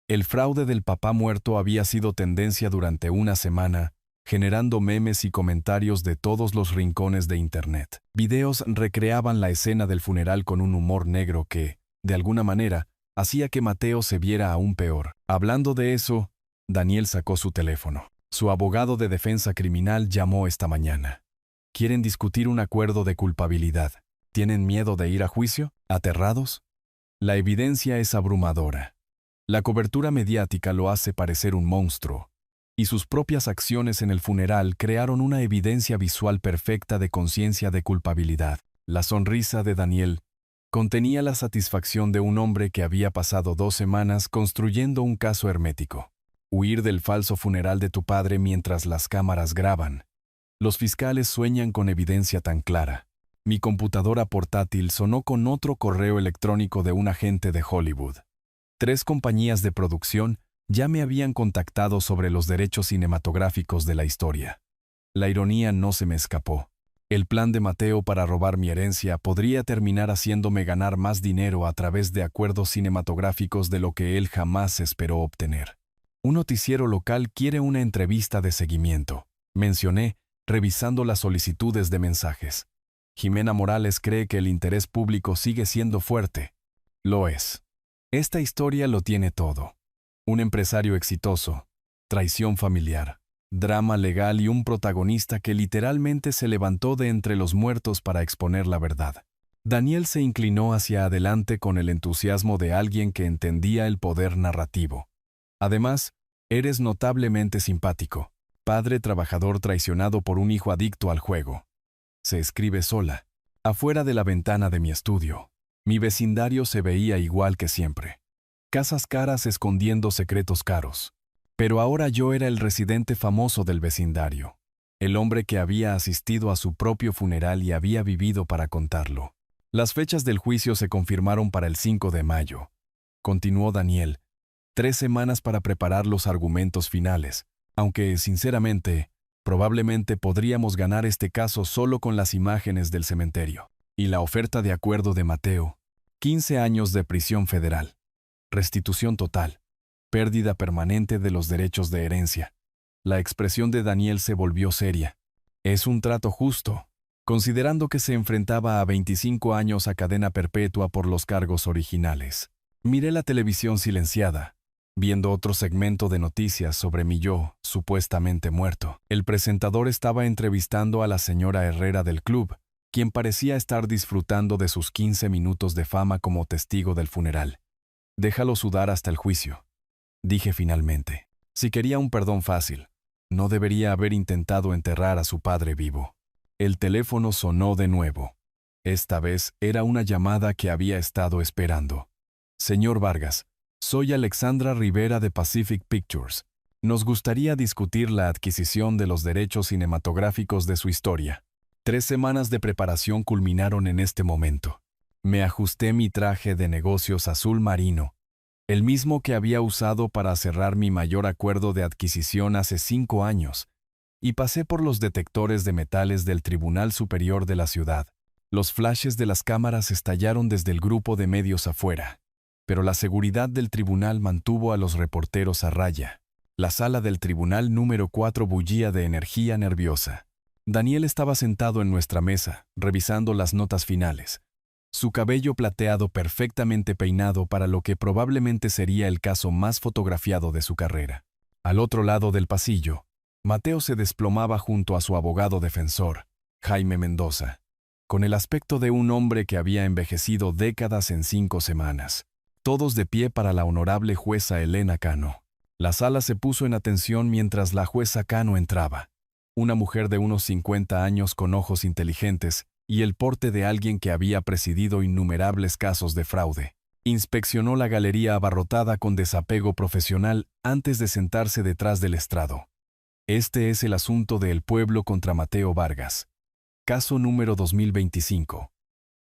El fraude del papá muerto había sido tendencia durante una semana, generando memes y comentarios de todos los rincones de Internet. Videos recreaban la escena del funeral con un humor negro que, de alguna manera, hacía que Mateo se viera aún peor. Hablando de eso, Daniel sacó su teléfono. Su abogado de defensa criminal llamó esta mañana. Quieren discutir un acuerdo de culpabilidad. ¿Tienen miedo de ir a juicio? ¿Aterrados? La evidencia es abrumadora. La cobertura mediática lo hace parecer un monstruo, y sus propias acciones en el funeral crearon una evidencia visual perfecta de conciencia de culpabilidad. La sonrisa de Daniel contenía la satisfacción de un hombre que había pasado 2 semanas construyendo un caso hermético. Huir del falso funeral de tu padre mientras las cámaras graban. Los fiscales sueñan con evidencia tan clara. Mi computadora portátil sonó con otro correo electrónico de un agente de Hollywood. 3 compañías de producción ya me habían contactado sobre los derechos cinematográficos de la historia. La ironía no se me escapó. El plan de Mateo para robar mi herencia podría terminar haciéndome ganar más dinero a través de acuerdos cinematográficos de lo que él jamás esperó obtener. Un noticiero local quiere una entrevista de seguimiento, mencioné, revisando las solicitudes de mensajes. Jimena Morales cree que el interés público sigue siendo fuerte. Lo es. Esta historia lo tiene todo. Un empresario exitoso, traición familiar, drama legal y un protagonista que literalmente se levantó de entre los muertos para exponer la verdad. Daniel se inclinó hacia adelante con el entusiasmo de alguien que entendía el poder narrativo. Además, eres notablemente simpático, padre trabajador traicionado por un hijo adicto al juego. Se escribe sola, afuera de la ventana de mi estudio. Mi vecindario se veía igual que siempre. Casas caras escondiendo secretos caros. Pero ahora yo era el residente famoso del vecindario. El hombre que había asistido a su propio funeral y había vivido para contarlo. Las fechas del juicio se confirmaron para el 5 de mayo. Continuó Daniel. 3 semanas para preparar los argumentos finales, aunque, sinceramente, probablemente podríamos ganar este caso solo con las imágenes del cementerio. Y la oferta de acuerdo de Mateo. 15 años de prisión federal. Restitución total. Pérdida permanente de los derechos de herencia. La expresión de Daniel se volvió seria. Es un trato justo, considerando que se enfrentaba a 25 años a cadena perpetua por los cargos originales. Miré la televisión silenciada, viendo otro segmento de noticias sobre mi yo, supuestamente muerto. El presentador estaba entrevistando a la señora Herrera del club, quien parecía estar disfrutando de sus 15 minutos de fama como testigo del funeral. Déjalo sudar hasta el juicio, dije finalmente. Si quería un perdón fácil, no debería haber intentado enterrar a su padre vivo. El teléfono sonó de nuevo. Esta vez era una llamada que había estado esperando. Señor Vargas, soy Alexandra Rivera de Pacific Pictures. Nos gustaría discutir la adquisición de los derechos cinematográficos de su historia. 3 semanas de preparación culminaron en este momento. Me ajusté mi traje de negocios azul marino, el mismo que había usado para cerrar mi mayor acuerdo de adquisición hace 5 años, y pasé por los detectores de metales del Tribunal Superior de la ciudad. Los flashes de las cámaras estallaron desde el grupo de medios afuera, pero la seguridad del tribunal mantuvo a los reporteros a raya. La sala del tribunal número 4 bullía de energía nerviosa. Daniel estaba sentado en nuestra mesa, revisando las notas finales. Su cabello plateado perfectamente peinado para lo que probablemente sería el caso más fotografiado de su carrera. Al otro lado del pasillo, Mateo se desplomaba junto a su abogado defensor, Jaime Mendoza, con el aspecto de un hombre que había envejecido décadas en 5 semanas. Todos de pie para la honorable jueza Elena Cano. La sala se puso en atención mientras la jueza Cano entraba. Una mujer de unos 50 años con ojos inteligentes y el porte de alguien que había presidido innumerables casos de fraude. Inspeccionó la galería abarrotada con desapego profesional antes de sentarse detrás del estrado. Este es el asunto de El Pueblo contra Mateo Vargas. Caso número 2025.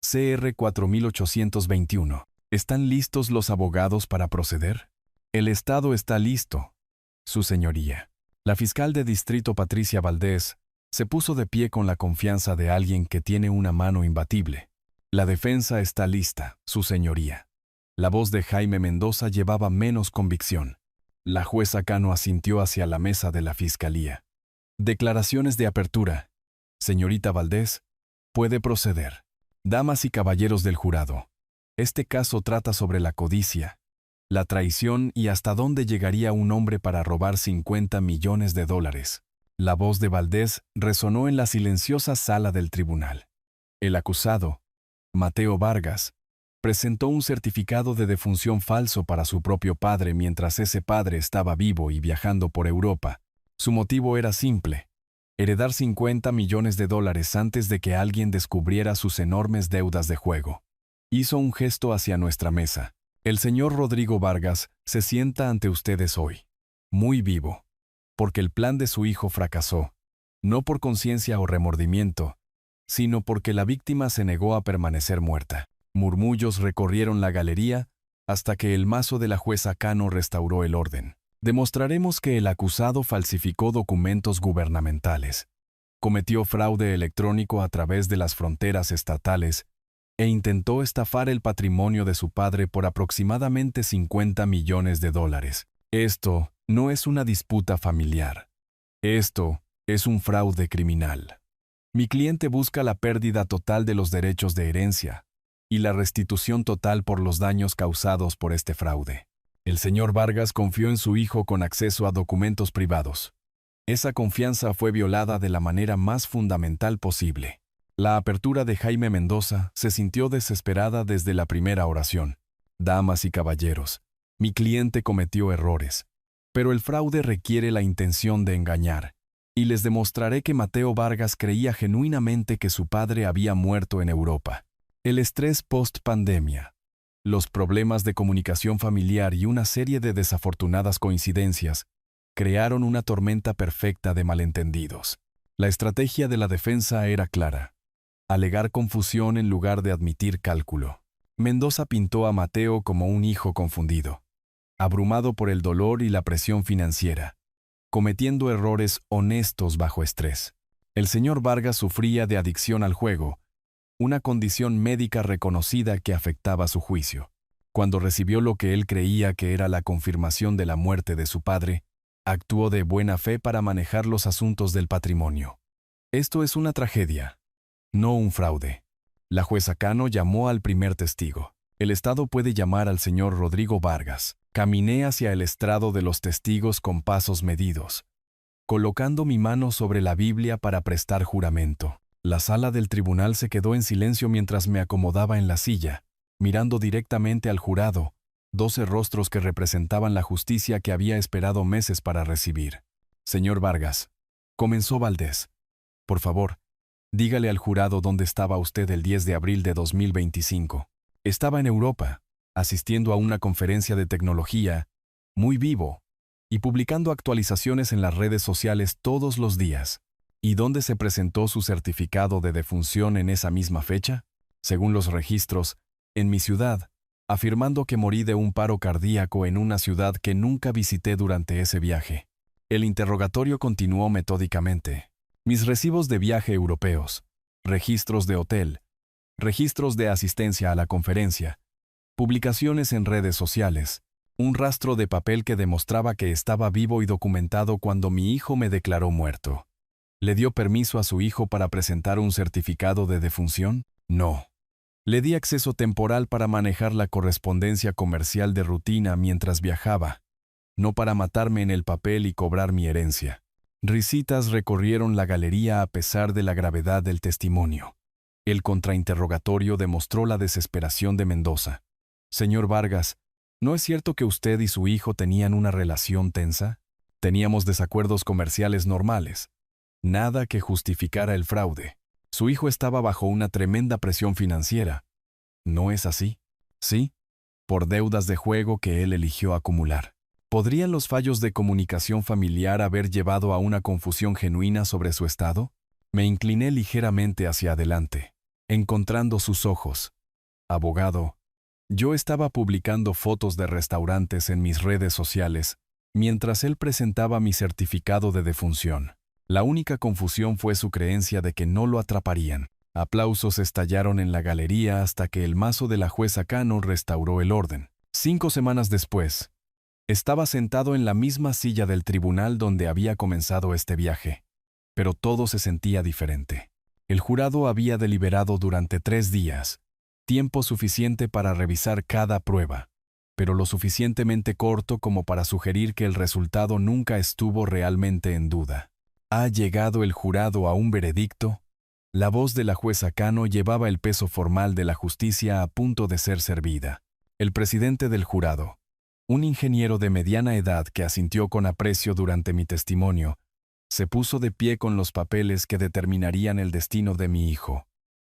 CR 4821. ¿Están listos los abogados para proceder? El Estado está listo, Su Señoría. La fiscal de distrito Patricia Valdés se puso de pie con la confianza de alguien que tiene una mano imbatible. La defensa está lista, Su Señoría. La voz de Jaime Mendoza llevaba menos convicción. La jueza Cano asintió hacia la mesa de la fiscalía. Declaraciones de apertura. Señorita Valdés, puede proceder. Damas y caballeros del jurado, este caso trata sobre la codicia, la traición y hasta dónde llegaría un hombre para robar 50 millones de dólares. La voz de Valdés resonó en la silenciosa sala del tribunal. El acusado, Mateo Vargas, presentó un certificado de defunción falso para su propio padre mientras ese padre estaba vivo y viajando por Europa. Su motivo era simple: heredar 50 millones de dólares antes de que alguien descubriera sus enormes deudas de juego. Hizo un gesto hacia nuestra mesa. El señor Rodrigo Vargas se sienta ante ustedes hoy, muy vivo, porque el plan de su hijo fracasó, no por conciencia o remordimiento, sino porque la víctima se negó a permanecer muerta. Murmullos recorrieron la galería hasta que el mazo de la jueza Cano restauró el orden. Demostraremos que el acusado falsificó documentos gubernamentales, cometió fraude electrónico a través de las fronteras estatales e intentó estafar el patrimonio de su padre por aproximadamente 50 millones de dólares. Esto no es una disputa familiar. Esto es un fraude criminal. Mi cliente busca la pérdida total de los derechos de herencia y la restitución total por los daños causados por este fraude. El señor Vargas confió en su hijo con acceso a documentos privados. Esa confianza fue violada de la manera más fundamental posible. La apertura de Jaime Mendoza se sintió desesperada desde la primera oración. Damas y caballeros, mi cliente cometió errores, pero el fraude requiere la intención de engañar, y les demostraré que Mateo Vargas creía genuinamente que su padre había muerto en Europa. El estrés post-pandemia, los problemas de comunicación familiar y una serie de desafortunadas coincidencias crearon una tormenta perfecta de malentendidos. La estrategia de la defensa era clara: alegar confusión en lugar de admitir cálculo. Mendoza pintó a Mateo como un hijo confundido, abrumado por el dolor y la presión financiera, cometiendo errores honestos bajo estrés. El señor Vargas sufría de adicción al juego, una condición médica reconocida que afectaba su juicio. Cuando recibió lo que él creía que era la confirmación de la muerte de su padre, actuó de buena fe para manejar los asuntos del patrimonio. Esto es una tragedia, no un fraude. La jueza Cano llamó al primer testigo. El Estado puede llamar al señor Rodrigo Vargas. Caminé hacia el estrado de los testigos con pasos medidos, colocando mi mano sobre la Biblia para prestar juramento. La sala del tribunal se quedó en silencio mientras me acomodaba en la silla, mirando directamente al jurado, 12 rostros que representaban la justicia que había esperado meses para recibir. Señor Vargas, comenzó Valdés, por favor, dígale al jurado dónde estaba usted el 10 de abril de 2025. Estaba en Europa, asistiendo a una conferencia de tecnología, muy vivo, y publicando actualizaciones en las redes sociales todos los días. ¿Y dónde se presentó su certificado de defunción en esa misma fecha? Según los registros, en mi ciudad, afirmando que morí de un paro cardíaco en una ciudad que nunca visité durante ese viaje. El interrogatorio continuó metódicamente. Mis recibos de viaje europeos, registros de hotel, registros de asistencia a la conferencia, publicaciones en redes sociales, un rastro de papel que demostraba que estaba vivo y documentado cuando mi hijo me declaró muerto. ¿Le dio permiso a su hijo para presentar un certificado de defunción? No. Le di acceso temporal para manejar la correspondencia comercial de rutina mientras viajaba, no para matarme en el papel y cobrar mi herencia. Risitas recorrieron la galería a pesar de la gravedad del testimonio. El contrainterrogatorio demostró la desesperación de Mendoza. Señor Vargas, ¿no es cierto que usted y su hijo tenían una relación tensa? Teníamos desacuerdos comerciales normales. Nada que justificara el fraude. Su hijo estaba bajo una tremenda presión financiera. ¿No es así? Sí, por deudas de juego que él eligió acumular. ¿Podrían los fallos de comunicación familiar haber llevado a una confusión genuina sobre su estado? Me incliné ligeramente hacia adelante, encontrando sus ojos. Abogado, yo estaba publicando fotos de restaurantes en mis redes sociales, mientras él presentaba mi certificado de defunción. La única confusión fue su creencia de que no lo atraparían. Aplausos estallaron en la galería hasta que el mazo de la jueza Cano restauró el orden. 5 semanas después, estaba sentado en la misma silla del tribunal donde había comenzado este viaje, pero todo se sentía diferente. El jurado había deliberado durante 3 días, tiempo suficiente para revisar cada prueba, pero lo suficientemente corto como para sugerir que el resultado nunca estuvo realmente en duda. ¿Ha llegado el jurado a un veredicto? La voz de la jueza Cano llevaba el peso formal de la justicia a punto de ser servida. El presidente del jurado, un ingeniero de mediana edad que asintió con aprecio durante mi testimonio, se puso de pie con los papeles que determinarían el destino de mi hijo.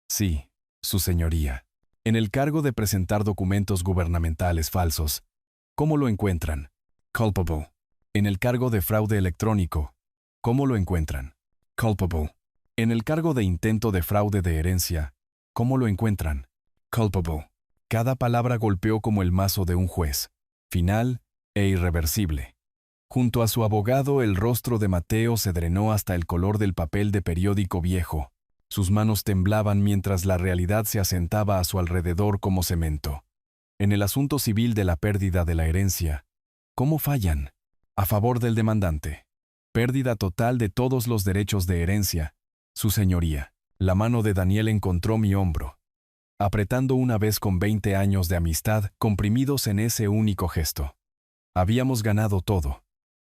Sí, su señoría. En el cargo de presentar documentos gubernamentales falsos, ¿cómo lo encuentran? Culpable. En el cargo de fraude electrónico, ¿cómo lo encuentran? Culpable. En el cargo de intento de fraude de herencia, ¿cómo lo encuentran? Culpable. Cada palabra golpeó como el mazo de un juez, final e irreversible. Junto a su abogado, el rostro de Mateo se drenó hasta el color del papel de periódico viejo. Sus manos temblaban mientras la realidad se asentaba a su alrededor como cemento. En el asunto civil de la pérdida de la herencia, ¿cómo fallan? A favor del demandante. Pérdida total de todos los derechos de herencia. Su señoría. La mano de Daniel encontró mi hombro, apretando una vez con 20 años de amistad comprimidos en ese único gesto. Habíamos ganado todo.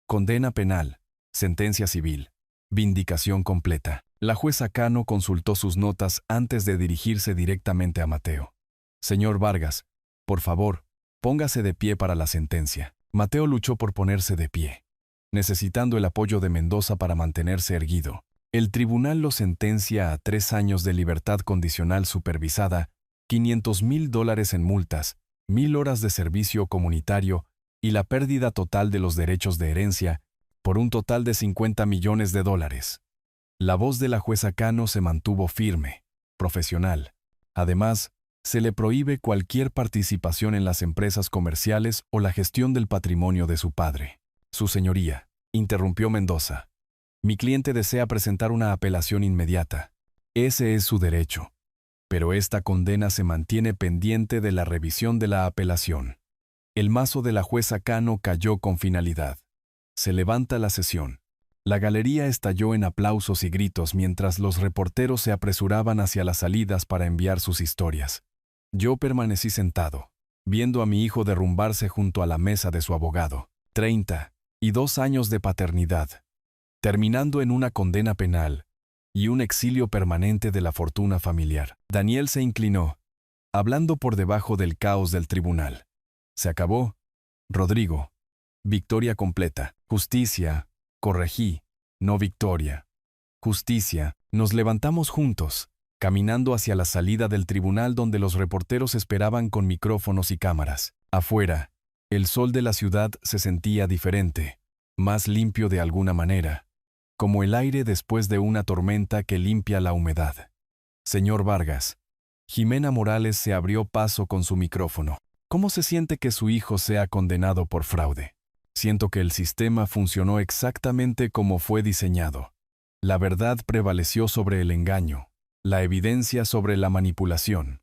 Condena penal, sentencia civil, vindicación completa. La jueza Cano consultó sus notas antes de dirigirse directamente a Mateo. Señor Vargas, por favor, póngase de pie para la sentencia. Mateo luchó por ponerse de pie, necesitando el apoyo de Mendoza para mantenerse erguido. El tribunal lo sentencia a 3 años de libertad condicional supervisada, $500,000 en multas, 1,000 horas de servicio comunitario y la pérdida total de los derechos de herencia, por un total de $50 millones. La voz de la jueza Cano se mantuvo firme, profesional. Además, se le prohíbe cualquier participación en las empresas comerciales o la gestión del patrimonio de su padre. Su señoría, interrumpió Mendoza. Mi cliente desea presentar una apelación inmediata. Ese es su derecho. Pero esta condena se mantiene pendiente de la revisión de la apelación. El mazo de la jueza Cano cayó con finalidad. Se levanta la sesión. La galería estalló en aplausos y gritos mientras los reporteros se apresuraban hacia las salidas para enviar sus historias. Yo permanecí sentado, viendo a mi hijo derrumbarse junto a la mesa de su abogado. 32 años de paternidad, terminando en una condena penal y un exilio permanente de la fortuna familiar. Daniel se inclinó, hablando por debajo del caos del tribunal. Se acabó. Rodrigo. Victoria completa. Justicia. Corregí. No victoria. Justicia. Nos levantamos juntos, caminando hacia la salida del tribunal donde los reporteros esperaban con micrófonos y cámaras. Afuera, el sol de la ciudad se sentía diferente, más limpio de alguna manera, como el aire después de una tormenta que limpia la humedad. Señor Vargas. Jimena Morales se abrió paso con su micrófono. ¿Cómo se siente que su hijo sea condenado por fraude? Siento que el sistema funcionó exactamente como fue diseñado. La verdad prevaleció sobre el engaño, la evidencia sobre la manipulación.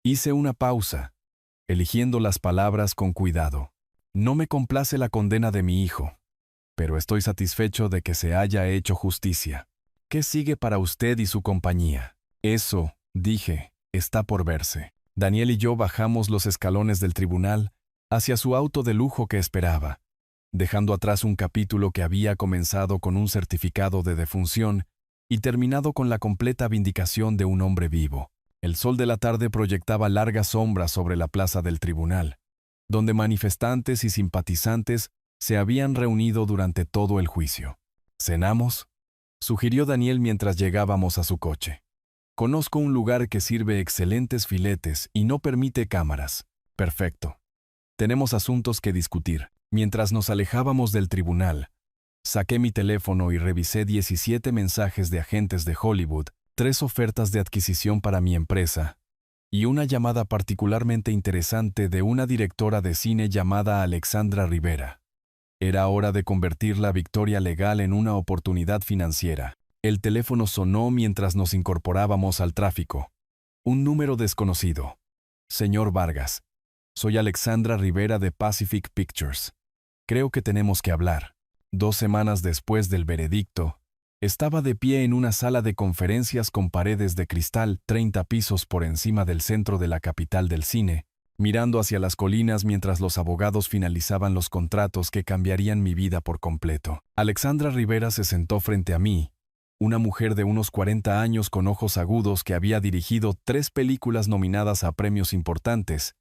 Hice una pausa, eligiendo las palabras con cuidado. No me complace la condena de mi hijo, pero estoy satisfecho de que se haya hecho justicia. ¿Qué sigue para usted y su compañía? Eso, dije, está por verse. Daniel y yo bajamos los escalones del tribunal hacia su auto de lujo que esperaba, dejando atrás un capítulo que había comenzado con un certificado de defunción y terminado con la completa vindicación de un hombre vivo. El sol de la tarde proyectaba largas sombras sobre la plaza del tribunal, donde manifestantes y simpatizantes se habían reunido durante todo el juicio. ¿Cenamos?, sugirió Daniel mientras llegábamos a su coche. Conozco un lugar que sirve excelentes filetes y no permite cámaras. Perfecto. Tenemos asuntos que discutir. Mientras nos alejábamos del tribunal, saqué mi teléfono y revisé 17 mensajes de agentes de Hollywood, 3 ofertas de adquisición para mi empresa, y una llamada particularmente interesante de una directora de cine llamada Alexandra Rivera. Era hora de convertir la victoria legal en una oportunidad financiera. El teléfono sonó mientras nos incorporábamos al tráfico. Un número desconocido. Señor Vargas, soy Alexandra Rivera de Pacific Pictures. Creo que tenemos que hablar. 2 semanas después del veredicto, estaba de pie en una sala de conferencias con paredes de cristal 30 pisos por encima del centro de la capital del cine, mirando hacia las colinas mientras los abogados finalizaban los contratos que cambiarían mi vida por completo. Alexandra Rivera se sentó frente a mí, una mujer de unos 40 años con ojos agudos que había dirigido 3 películas nominadas a premios importantes,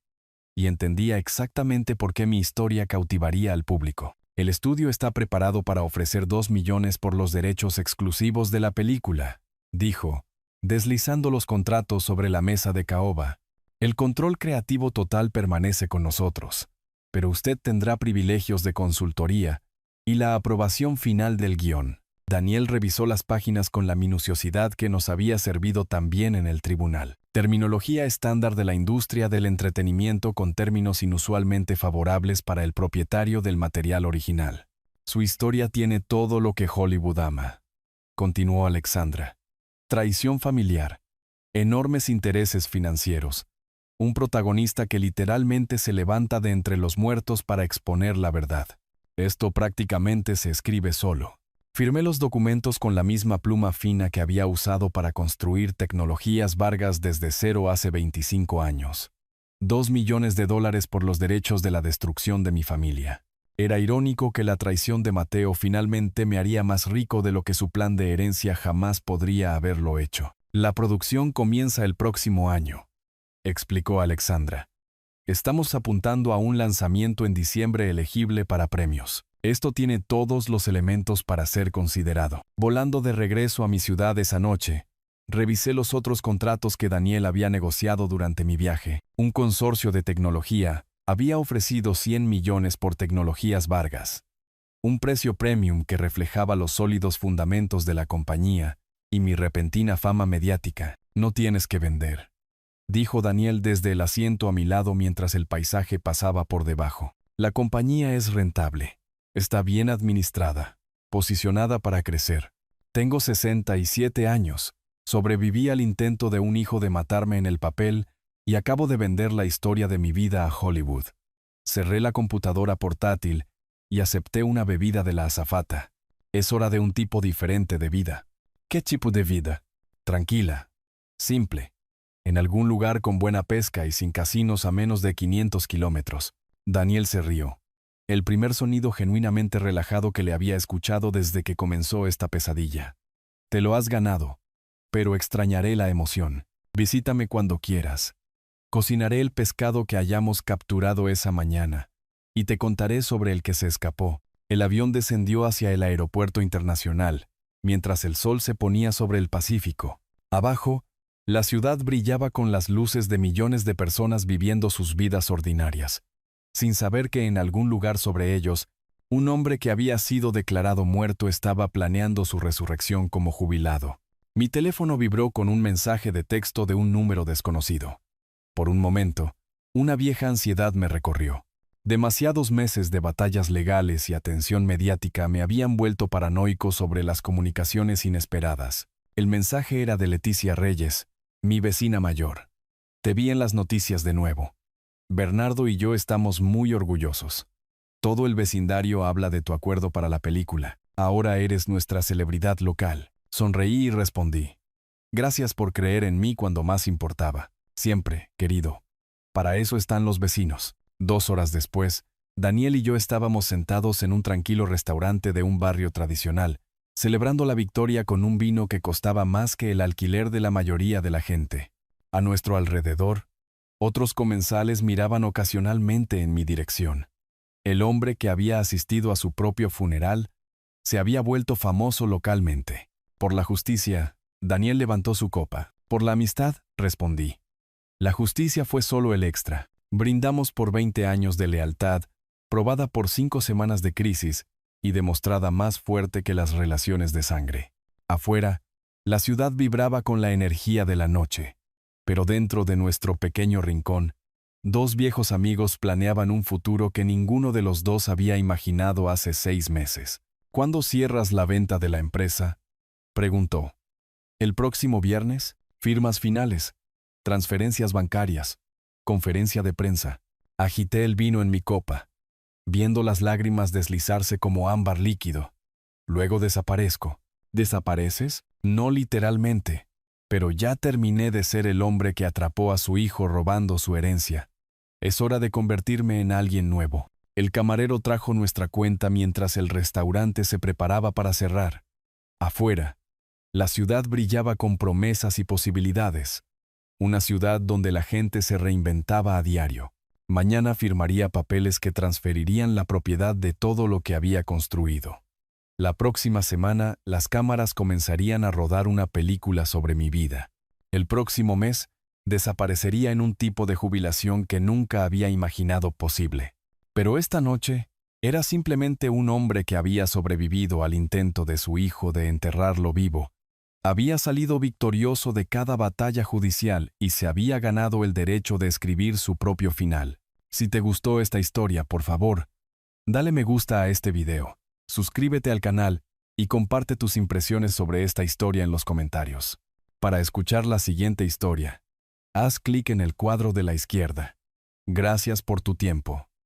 y entendía exactamente por qué mi historia cautivaría al público. El estudio está preparado para ofrecer 2 millones por los derechos exclusivos de la película, dijo, deslizando los contratos sobre la mesa de caoba. El control creativo total permanece con nosotros, pero usted tendrá privilegios de consultoría y la aprobación final del guión. Daniel revisó las páginas con la minuciosidad que nos había servido también en el tribunal. Terminología estándar de la industria del entretenimiento con términos inusualmente favorables para el propietario del material original. Su historia tiene todo lo que Hollywood ama, continuó Alexandra. Traición familiar, enormes intereses financieros, un protagonista que literalmente se levanta de entre los muertos para exponer la verdad. Esto prácticamente se escribe solo. Firmé los documentos con la misma pluma fina que había usado para construir Tecnologías Vargas desde cero hace 25 años. 2 millones de dólares por los derechos de la destrucción de mi familia. Era irónico que la traición de Mateo finalmente me haría más rico de lo que su plan de herencia jamás podría haberlo hecho. La producción comienza el próximo año, explicó Alexandra. Estamos apuntando a un lanzamiento en diciembre elegible para premios. Esto tiene todos los elementos para ser considerado. Volando de regreso a mi ciudad esa noche, revisé los otros contratos que Daniel había negociado durante mi viaje. Un consorcio de tecnología había ofrecido 100 millones por Tecnologías Vargas, un precio premium que reflejaba los sólidos fundamentos de la compañía y mi repentina fama mediática. No tienes que vender, dijo Daniel desde el asiento a mi lado mientras el paisaje pasaba por debajo. La compañía es rentable. Está bien administrada, posicionada para crecer. Tengo 67 años, sobreviví al intento de un hijo de matarme en el papel y acabo de vender la historia de mi vida a Hollywood. Cerré la computadora portátil y acepté una bebida de la azafata. Es hora de un tipo diferente de vida. ¿Qué tipo de vida? Tranquila, simple, en algún lugar con buena pesca y sin casinos a menos de 500 kilómetros. Daniel se rió. El primer sonido genuinamente relajado que le había escuchado desde que comenzó esta pesadilla. Te lo has ganado, pero extrañaré la emoción. Visítame cuando quieras. Cocinaré el pescado que hayamos capturado esa mañana, y te contaré sobre el que se escapó. El avión descendió hacia el aeropuerto internacional, mientras el sol se ponía sobre el Pacífico. Abajo, la ciudad brillaba con las luces de millones de personas viviendo sus vidas ordinarias, sin saber que en algún lugar sobre ellos, un hombre que había sido declarado muerto estaba planeando su resurrección como jubilado. Mi teléfono vibró con un mensaje de texto de un número desconocido. Por un momento, una vieja ansiedad me recorrió. Demasiados meses de batallas legales y atención mediática me habían vuelto paranoico sobre las comunicaciones inesperadas. El mensaje era de Leticia Reyes, mi vecina mayor. Te vi en las noticias de nuevo. Bernardo y yo estamos muy orgullosos. Todo el vecindario habla de tu acuerdo para la película. Ahora eres nuestra celebridad local. Sonreí y respondí. Gracias por creer en mí cuando más importaba. Siempre, querido. Para eso están los vecinos. 2 horas después, Daniel y yo estábamos sentados en un tranquilo restaurante de un barrio tradicional, celebrando la victoria con un vino que costaba más que el alquiler de la mayoría de la gente. A nuestro alrededor, otros comensales miraban ocasionalmente en mi dirección. El hombre que había asistido a su propio funeral se había vuelto famoso localmente. Por la justicia, Daniel levantó su copa. Por la amistad, respondí. La justicia fue solo el extra. Brindamos por 20 años de lealtad, probada por 5 semanas de crisis y demostrada más fuerte que las relaciones de sangre. Afuera, la ciudad vibraba con la energía de la noche, pero dentro de nuestro pequeño rincón, dos viejos amigos planeaban un futuro que ninguno de los dos había imaginado hace 6 meses. ¿Cuándo cierras la venta de la empresa?, preguntó. ¿El próximo viernes? Firmas finales, transferencias bancarias, conferencia de prensa. Agité el vino en mi copa, viendo las lágrimas deslizarse como ámbar líquido. Luego desaparezco. ¿Desapareces? No literalmente, pero ya terminé de ser el hombre que atrapó a su hijo robando su herencia. Es hora de convertirme en alguien nuevo. El camarero trajo nuestra cuenta mientras el restaurante se preparaba para cerrar. Afuera, la ciudad brillaba con promesas y posibilidades. Una ciudad donde la gente se reinventaba a diario. Mañana firmaría papeles que transferirían la propiedad de todo lo que había construido. La próxima semana, las cámaras comenzarían a rodar una película sobre mi vida. El próximo mes, desaparecería en un tipo de jubilación que nunca había imaginado posible. Pero esta noche, era simplemente un hombre que había sobrevivido al intento de su hijo de enterrarlo vivo. Había salido victorioso de cada batalla judicial y se había ganado el derecho de escribir su propio final. Si te gustó esta historia, por favor, dale me gusta a este video, suscríbete al canal y comparte tus impresiones sobre esta historia en los comentarios. Para escuchar la siguiente historia, haz clic en el cuadro de la izquierda. Gracias por tu tiempo.